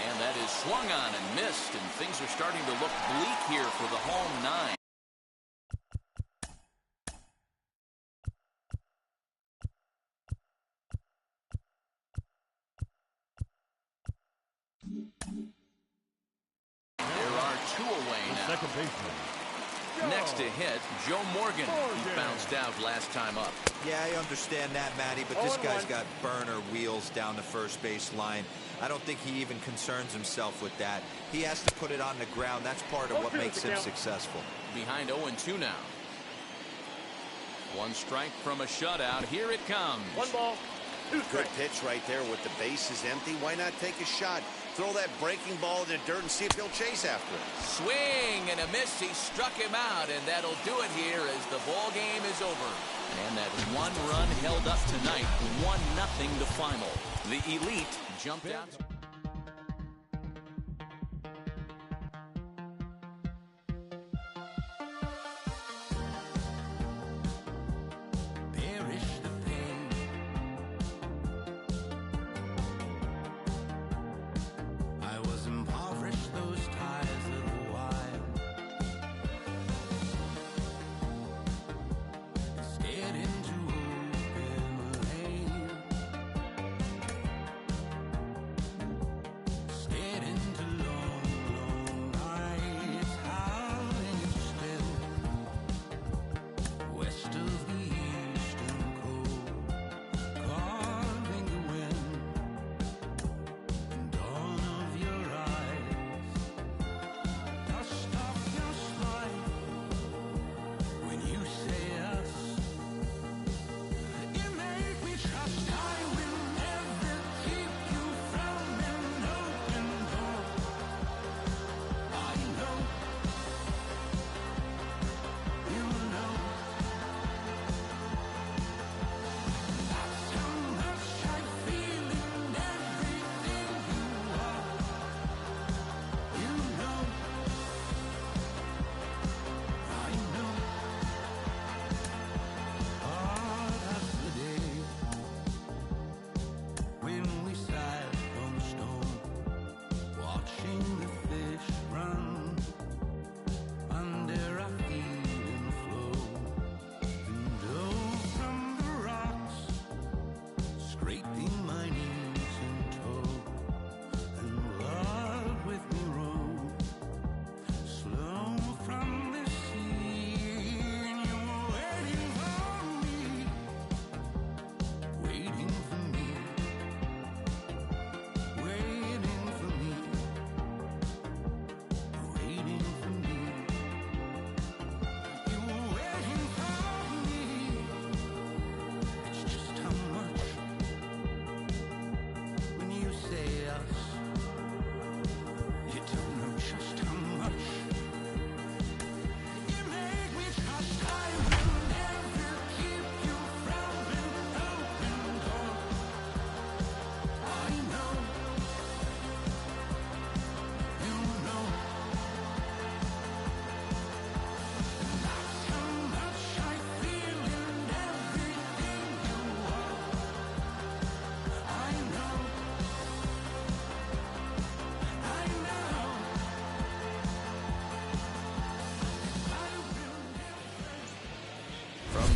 And that is swung on and missed. And things are starting to look bleak here for the home 9. There are 2 away now. Second baseman. Next to hit, Joe Morgan. He bounced out last time up. Yeah, I understand that, Matty, but this guy's got burner wheels down the first base line. I don't think he even concerns himself with that. He has to put it on the ground. That's part of what makes him successful. Behind 0-2 now. 1 strike from a shutout. Here it comes. 1 ball, 2 Good strikes. pitch right there with the bases empty. Why not take a shot? Throw that breaking ball in the dirt and see if he'll chase after it. Swing and a miss. He struck him out, and that'll do it here as the ball game is over. And that 1 run held up tonight. 1-0 the final. The Elite jumped out.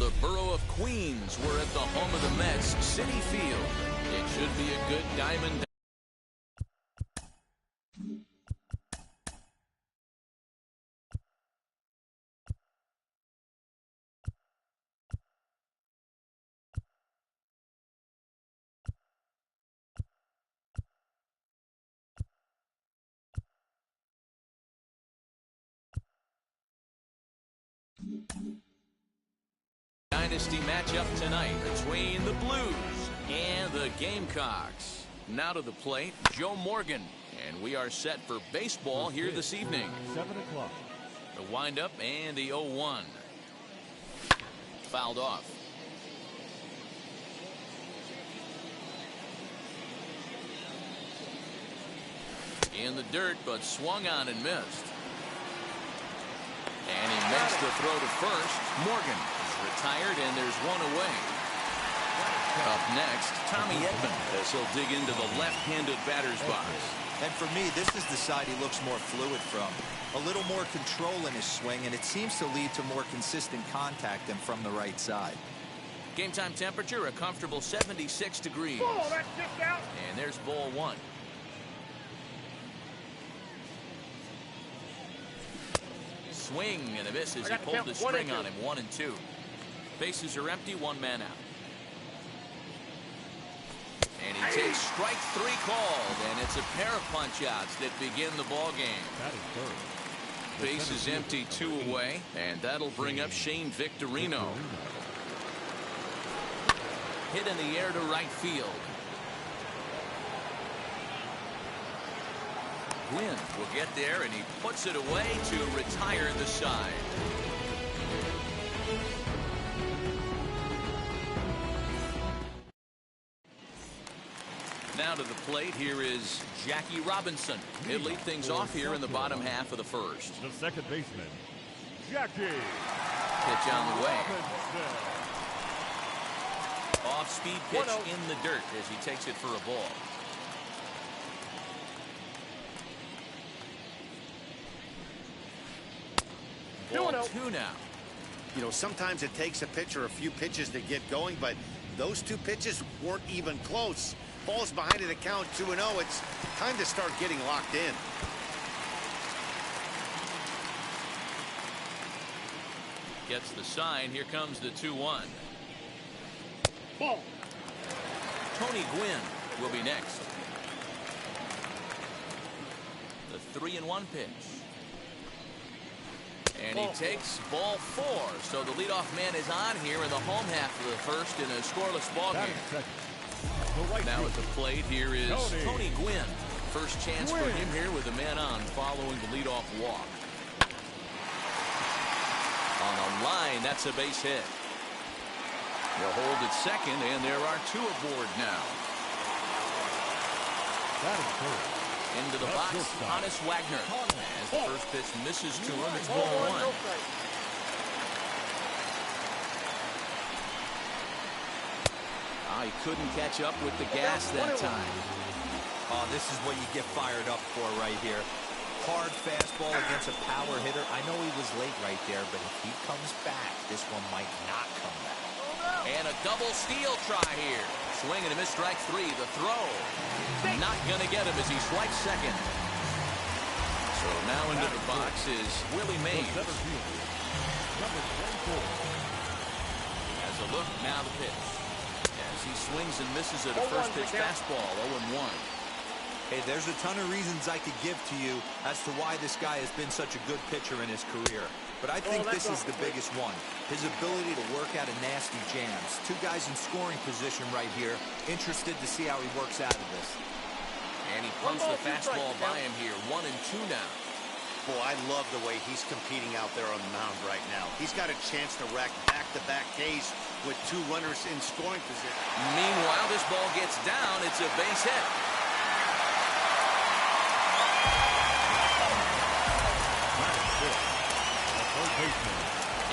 the borough of Queens. We're at the home of the Mets, Citi Field. It should be a good diamond. Dynasty matchup tonight between the Blues and the Gamecocks. Now to the plate, Joe Morgan. And we are set for baseball here this evening. 7 o'clock. The windup and the 0-1. Fouled off. In the dirt, but swung on and missed. And he makes the throw to first. Morgan is retired, and there's one away. Up next, Tommy Edman, as he'll dig into the left-handed batter's box. And for me, this is the side he looks more fluid from. A little more control in his swing, and it seems to lead to more consistent contact than from the right side. Game time temperature, a comfortable 76 degrees. Oh, that's kicked out. And there's ball one. Swing and a miss as he pulled the string on him. 1 and 2. Bases are empty, one man out. And he takes strike 3 called, and it's a pair of punch-outs that begin the ball game. That is third. Base is empty, 2 away, and that'll bring up Shane Victorino. Hit in the air to right field. Gwynn will get there, and he puts it away to retire the side. Now to the plate, here is Jackie Robinson. He'll lead things off here in the bottom half of the first. The second baseman, Jackie. Pitch on the way. Off-speed pitch in the dirt as he takes it for a ball. Ball 2 now. You know, sometimes it takes a pitcher a few pitches to get going, but those 2 pitches weren't even close. Ball's behind at a count 2-0. It's time to start getting locked in. Gets the sign. Here comes the 2-1. Ball. Tony Gwynn will be next. The 3-1 pitch. And he takes ball 4. So the leadoff man is on here in the home half of the first in a scoreless ball game. Now at the plate, here is Tony Gwynn. First chance for him here with a man on following the leadoff walk. On a line, that's a base hit. He'll hold at second, and there are 2 aboard now. That is third. Into the box, Hannes Wagner. As the first pitch misses to him, it's ball 1. He couldn't catch up with the gas that time. Oh, this is what you get fired up for right here. Hard fastball against a power hitter. I know he was late right there, but if he comes back, this one might not come back. And a double steal try here. Swing and a miss, strike 3. The throw. Not going to get him as he swipes second. So now into the box is Willie Mays. Has a look, now the pitch. As he swings and misses at a first pitch fastball, 0-1. Hey, there's a ton of reasons I could give to you as to why this guy has been such a good pitcher in his career. But I think this is the biggest one. His ability to work out of nasty jams. 2 guys in scoring position right here. Interested to see how he works out of this. And he pumps the fastball by him here. 1 and 2 now. Boy, I love the way he's competing out there on the mound right now. He's got a chance to rack back-to-back Ks with 2 runners in scoring position. Meanwhile, this ball gets down. It's a base hit.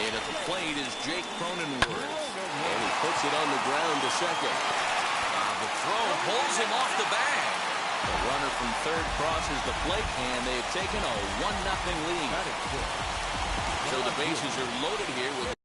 And at the plate is Jake Cronenworth. And he puts it on the ground to second. The throw pulls him off the bag. The runner from third crosses the plate, and they've taken a 1-0 lead. So the bases are loaded here with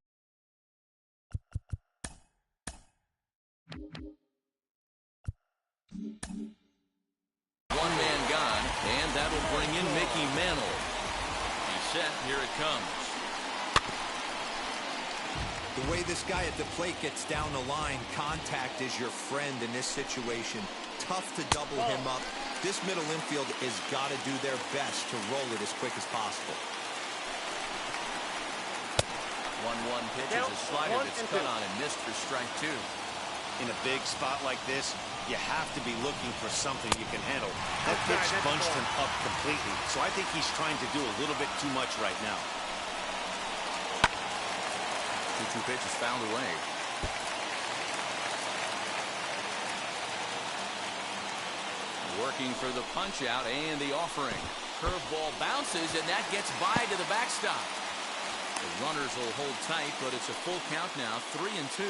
The way this guy at the plate gets down the line, contact is your friend in this situation. Tough to double him up. This middle infield has got to do their best to roll it as quick as possible. 1-1 pitch is a slider that's cut on and missed for strike 2. In a big spot like this, you have to be looking for something you can handle. That pitch bunched him up completely, so I think he's trying to do a little bit too much right now. 2-2 pitch is fouled away. Working for the punch out and the offering. Curveball bounces and that gets by to the backstop. The runners will hold tight, but it's a full count now, 3-2.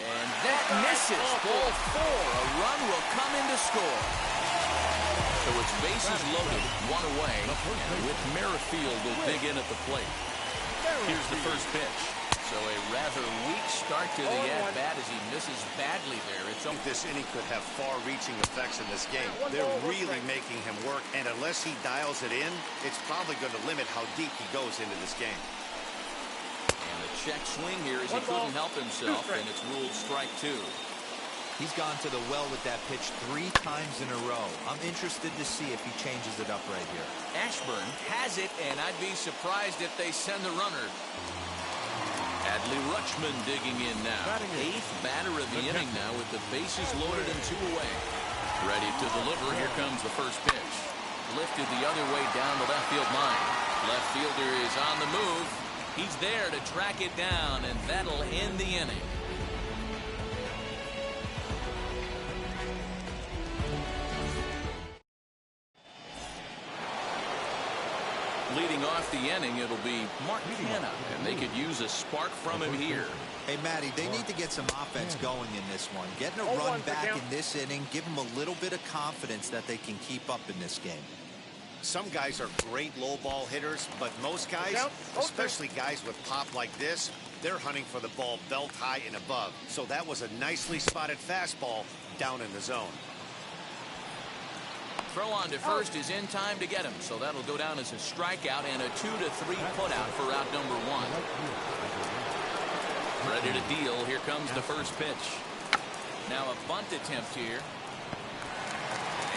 And that misses. Ball 4. A run will come in to score. So it's bases loaded, 1 away, and with Merrifield will dig in at the plate. Here's the first pitch. So a rather weak start to the at-bat as he misses badly there. I think this inning could have far-reaching effects in this game. They're really making him work, and unless he dials it in, it's probably going to limit how deep he goes into this game. And a check swing here as he couldn't help himself, and it's ruled strike 2. He's gone to the well with that pitch 3 times in a row. I'm interested to see if he changes it up right here. Ashburn has it, and I'd be surprised if they send the runner. Adley Rutschman digging in now. 8th batter of the inning now with the bases loaded and 2 away. Ready to deliver. Here comes the first pitch. Lifted the other way down the left field line. Left fielder is on the move. He's there to track it down, and that'll end the inning. Leading off the inning, it'll be Mark Hanna, and they could use a spark from him here. Hey, Matty, they need to get some offense going in this one. Getting a run back in this inning, give them a little bit of confidence that they can keep up in this game. Some guys are great low ball hitters, but most guys, especially guys with pop like this, they're hunting for the ball belt high and above. So that was a nicely spotted fastball down in the zone. Throw on to first is in time to get him, so that'll go down as a strikeout and a 2-3 putout for out number 1. Ready to deal. Here comes the first pitch. Now a bunt attempt here.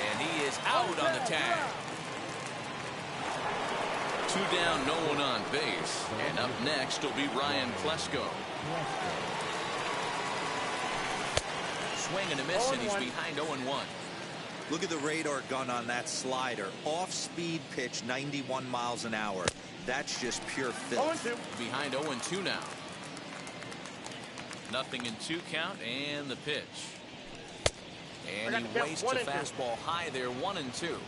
And he is out on the tag. 2 down, no one on base. And up next will be Ryan Klesko. Swing and a miss, and he's behind 0-1. Look at the radar gun on that slider. Off-speed pitch, 91 miles an hour. That's just pure filth. Behind 0-2 now. Nothing in 2 count, and the pitch. And he wastes a fastball high there, 1-2.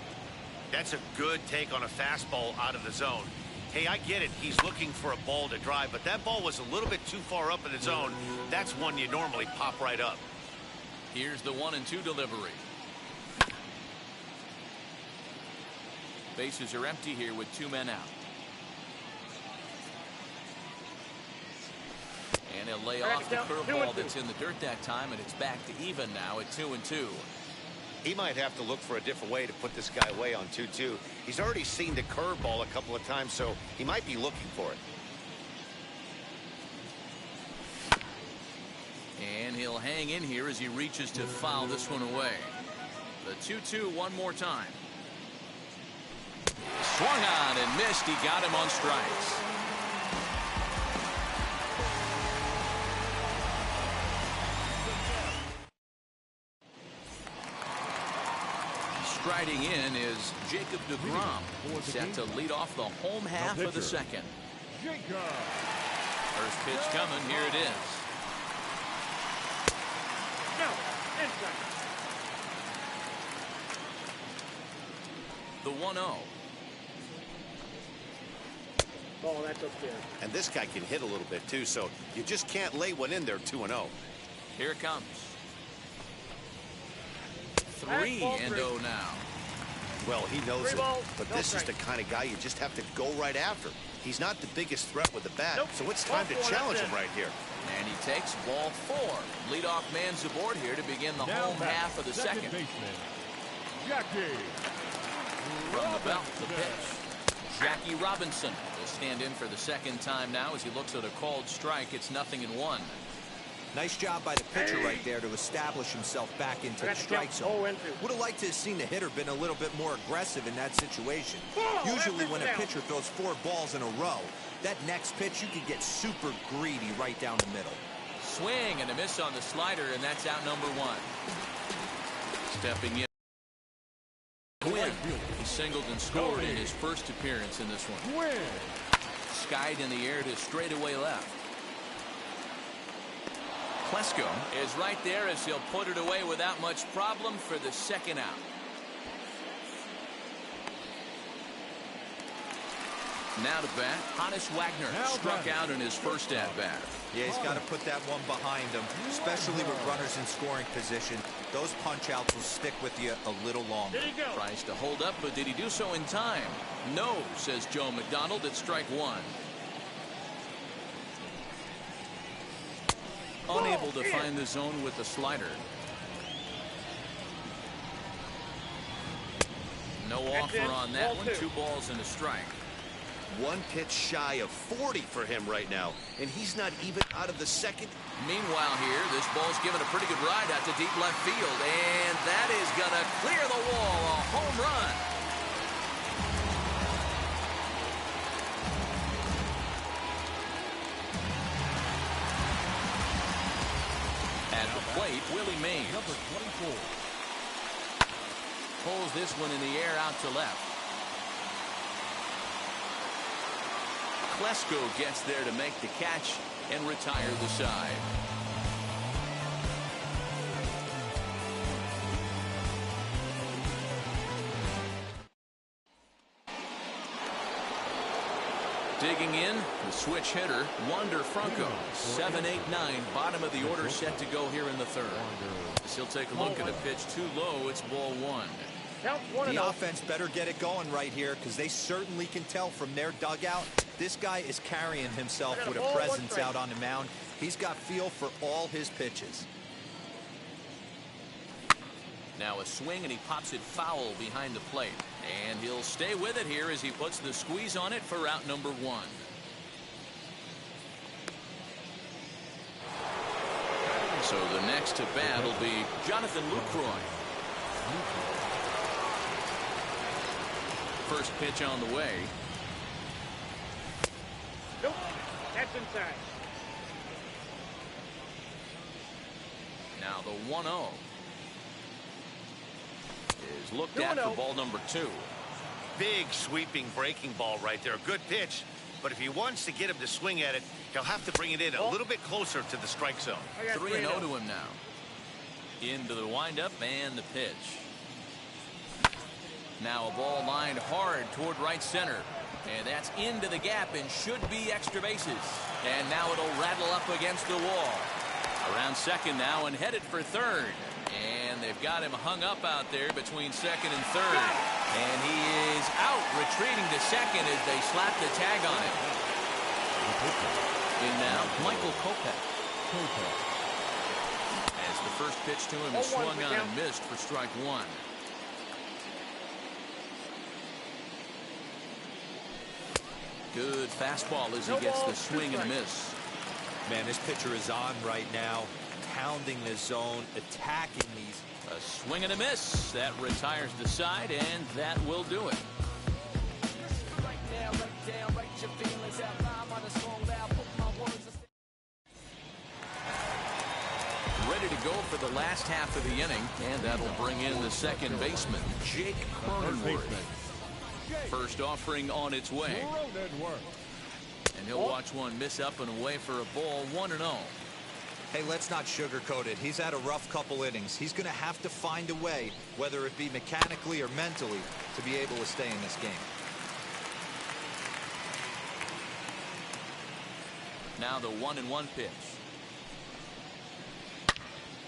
That's a good take on a fastball out of the zone. Hey, I get it. He's looking for a ball to drive, but that ball was a little bit too far up in the zone. That's one you normally pop right up. Here's the 1-2 delivery. Bases are empty here with 2 men out. And he'll lay off the curveball that's in the dirt that time, and it's back to even now at 2-2. He might have to look for a different way to put this guy away on 2-2. He's already seen the curveball a couple of times, so he might be looking for it. And he'll hang in here as he reaches to foul this one away. The 2-2 one more time. Swung on and missed. He got him on strikes. Striding in is Jacob deGrom, set to lead off the home half of the second. First pitch coming. Here it is. The 1-0. Oh, that's upstairs. And this guy can hit a little bit too, so you just can't lay one in there 2-0. Here it comes. 3-0 now. Well, he knows it, but this is the kind of guy you just have to go right after. He's not the biggest threat with the bat, so it's time to challenge him right here. And he takes ball 4. Leadoff man's aboard here to begin the home half of the second. From the belt, the pitch. Jackie Robinson will stand in for the second time now as he looks at a called strike. It's 0-1. Nice job by the pitcher right there to establish himself back into the strike zone. Would have liked to have seen the hitter been a little bit more aggressive in that situation. Usually when a pitcher throws 4 balls in a row, that next pitch you can get super greedy right down the middle. Swing and a miss on the slider, and that's out number 1. Stepping in. Quinn. He singled and scored in his first appearance in this one. Skied in the air to straightaway left. Klesko is right there as he'll put it away without much problem for the second out. Now to bat, Hannes Wagner struck out in his first at-bat. Yeah, he's got to put that one behind him, especially with runners in scoring position. Those punch-outs will stick with you a little longer. Tries to hold up, but did he do so in time? No, says Joe McDonald at strike 1. Unable to find the zone with the slider. No offer on that one. 2 balls and a strike. 1 pitch shy of 40 for him right now, and he's not even out of the second. Meanwhile here, this ball's given a pretty good ride out to deep left field, and that is going to clear the wall. A home run. At the plate, Willie Mays. Number 24. Pulls this one in the air out to left. Klesko gets there to make the catch and retire the side. Digging in, the switch hitter, Wander Franco. 7-8-9, bottom of the order set to go here in the third. As he'll take a look at a pitch too low, it's ball 1. The offense better get it going right here because they certainly can tell from their dugout this guy is carrying himself with a presence out on the mound. He's got feel for all his pitches. Now a swing and he pops it foul behind the plate. And he'll stay with it here as he puts the squeeze on it for out number 1. So the next to bat will be Jonathan Lucroy. First pitch on the way. Nope, that's inside. Now the 1-0 is looked at for ball number 2. Big sweeping breaking ball right there. Good pitch, but if he wants to get him to swing at it, he'll have to bring it in a little bit closer to the strike zone. 3-0 to him now. Into the windup and the pitch. Now a ball lined hard toward right center. And that's into the gap and should be extra bases. And now it'll rattle up against the wall. Around second now and headed for third. And they've got him hung up out there between second and third. And he is out, retreating to second as they slap the tag on him. In now, Michael Kopech. As the first pitch to him is swung on and missed for strike 1. Good fastball as he gets the swing and a miss. Man, this pitcher is on right now, pounding the zone, attacking these. A swing and a miss. That retires the side, and that will do it. Ready to go for the last half of the inning, and that'll bring in the second baseman, Jake Cronenworth. First offering on its way. And he'll watch one miss up and away for a ball, 1-0. Hey, let's not sugarcoat it. He's had a rough couple innings. He's going to have to find a way, whether it be mechanically or mentally, to be able to stay in this game. Now the 1-1 pitch.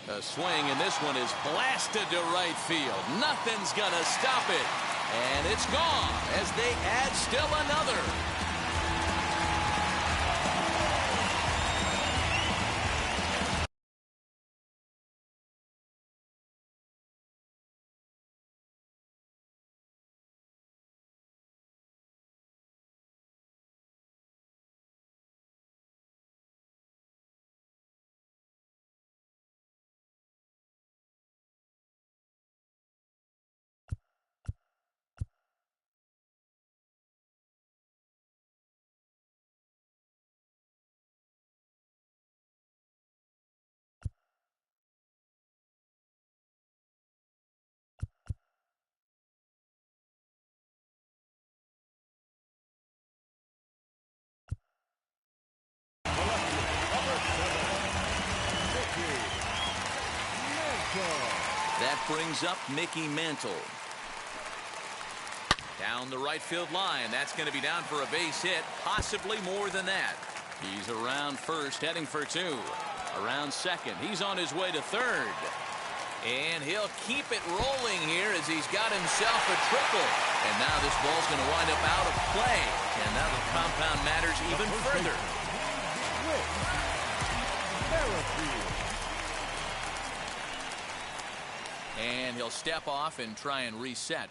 A swing, and this one is blasted to right field. Nothing's going to stop it. And it's gone as they add still another. brings up Mickey Mantle. Down the right field line. That's going to be down for a base hit, possibly more than that. He's around first, heading for two. Around second. He's on his way to third. And he'll keep it rolling here as he's got himself a triple. And now this ball's going to wind up out of play. And that'll compound matters even further. And he'll step off and try and reset.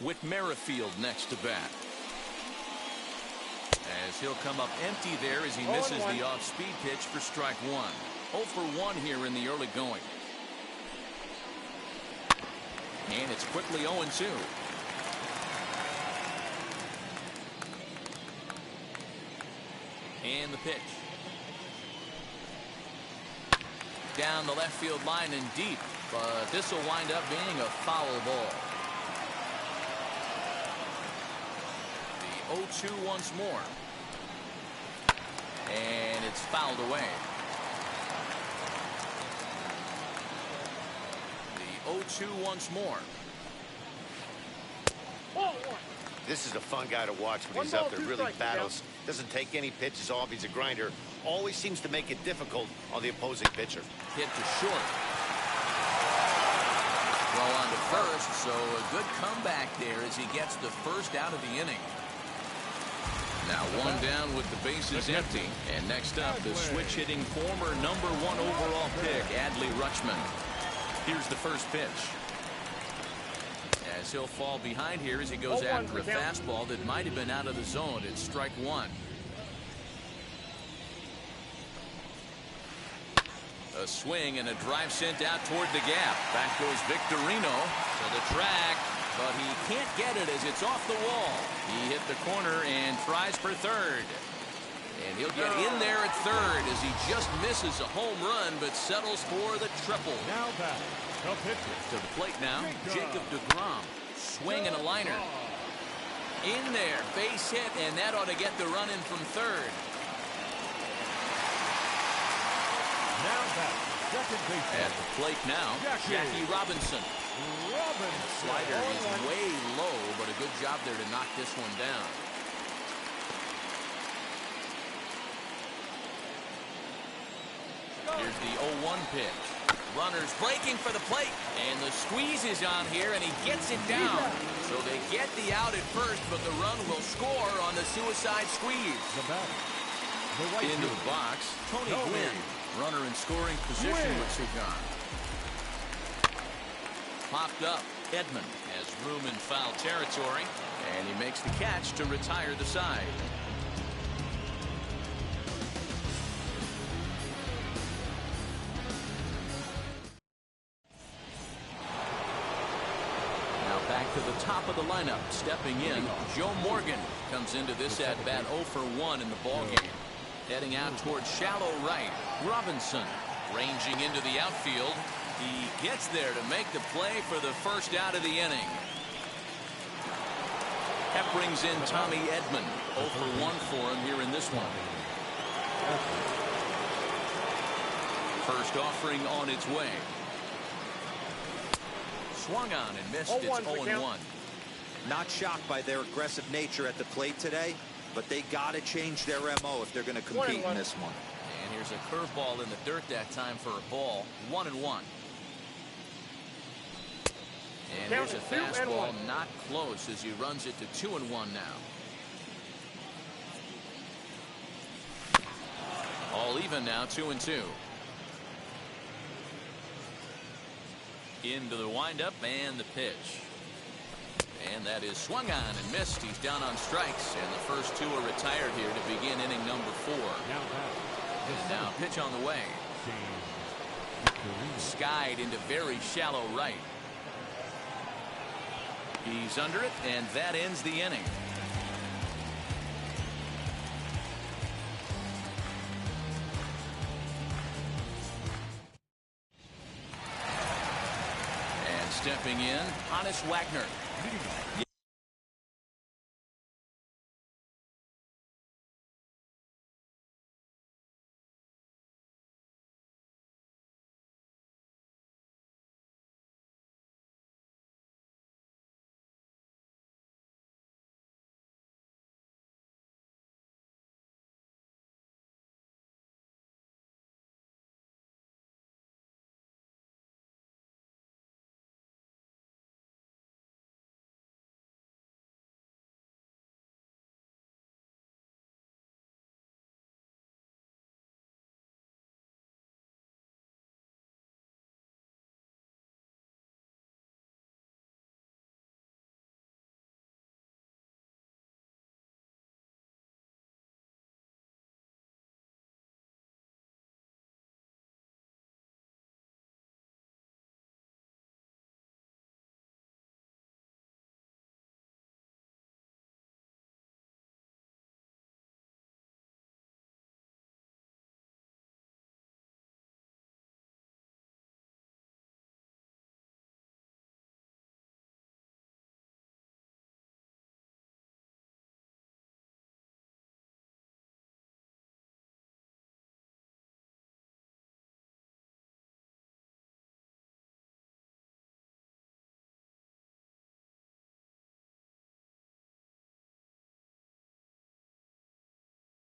With Merrifield next to bat. As he'll come up empty there as he misses the off-speed pitch for strike one. 0 for 1 here in the early going. And it's quickly 0-2. And the pitch. Down the left field line and deep. But this will wind up being a foul ball. 0-2 once more. And it's fouled away. The 0-2 once more. This is a fun guy to watch when he's up there, really battles. Doesn't take any pitches off. He's a grinder. Always seems to make it difficult on the opposing pitcher. Hit to short. Well on to first, so a good comeback there as he gets the first out of the inning. Now one down with the bases empty. And next up, the switch-hitting former #1 overall pick, Adley Rutschman. Here's the first pitch. As he'll fall behind here as he goes after a fastball that might have been out of the zone. It's strike one. A swing and a drive sent out toward the gap. Back goes Victorino to the track. But he can't get it as it's off the wall. He hit the corner and tries for third. And he'll get in there at third as he just misses a home run but settles for the triple. Now back, the pitcher. To the plate now, Jacob deGrom. Swing and a liner. In there, base hit, and that ought to get the run in from third. Now back, second base. At the plate now, Jackie Robinson. Slider is way low, but a good job there to knock this one down. Here's the 0-1 pitch. Runners breaking for the plate, and the squeeze is on here, and he gets it down. So they get the out at first, but the run will score on the suicide squeeze. Into the box, Tony Gwynn, runner in scoring position with Sugan. Popped up. Edman has room in foul territory, and he makes the catch to retire the side. Now back to the top of the lineup. Stepping in, Joe Morgan comes into this at-bat 0 for 1 in the ballgame. Heading out towards shallow right. Robinson ranging into the outfield. He gets there to make the play for the first out of the inning. That brings in Tommy Edman. 0 for 1 for him here in this one. First offering on its way. Swung on and missed. It's 0-1. Not shocked by their aggressive nature at the plate today, but they got to change their MO if they're going to compete in this one. And here's a curveball in the dirt that time for a ball. 1-1. And here's a fastball not close as he runs it to 2-1 now. All even now, 2-2. Into the windup and the pitch. And that is swung on and missed. He's down on strikes, and the first two are retired here to begin inning number 4. And now pitch on the way. Skied into very shallow right. He's under it, and that ends the inning. Honus Wagner.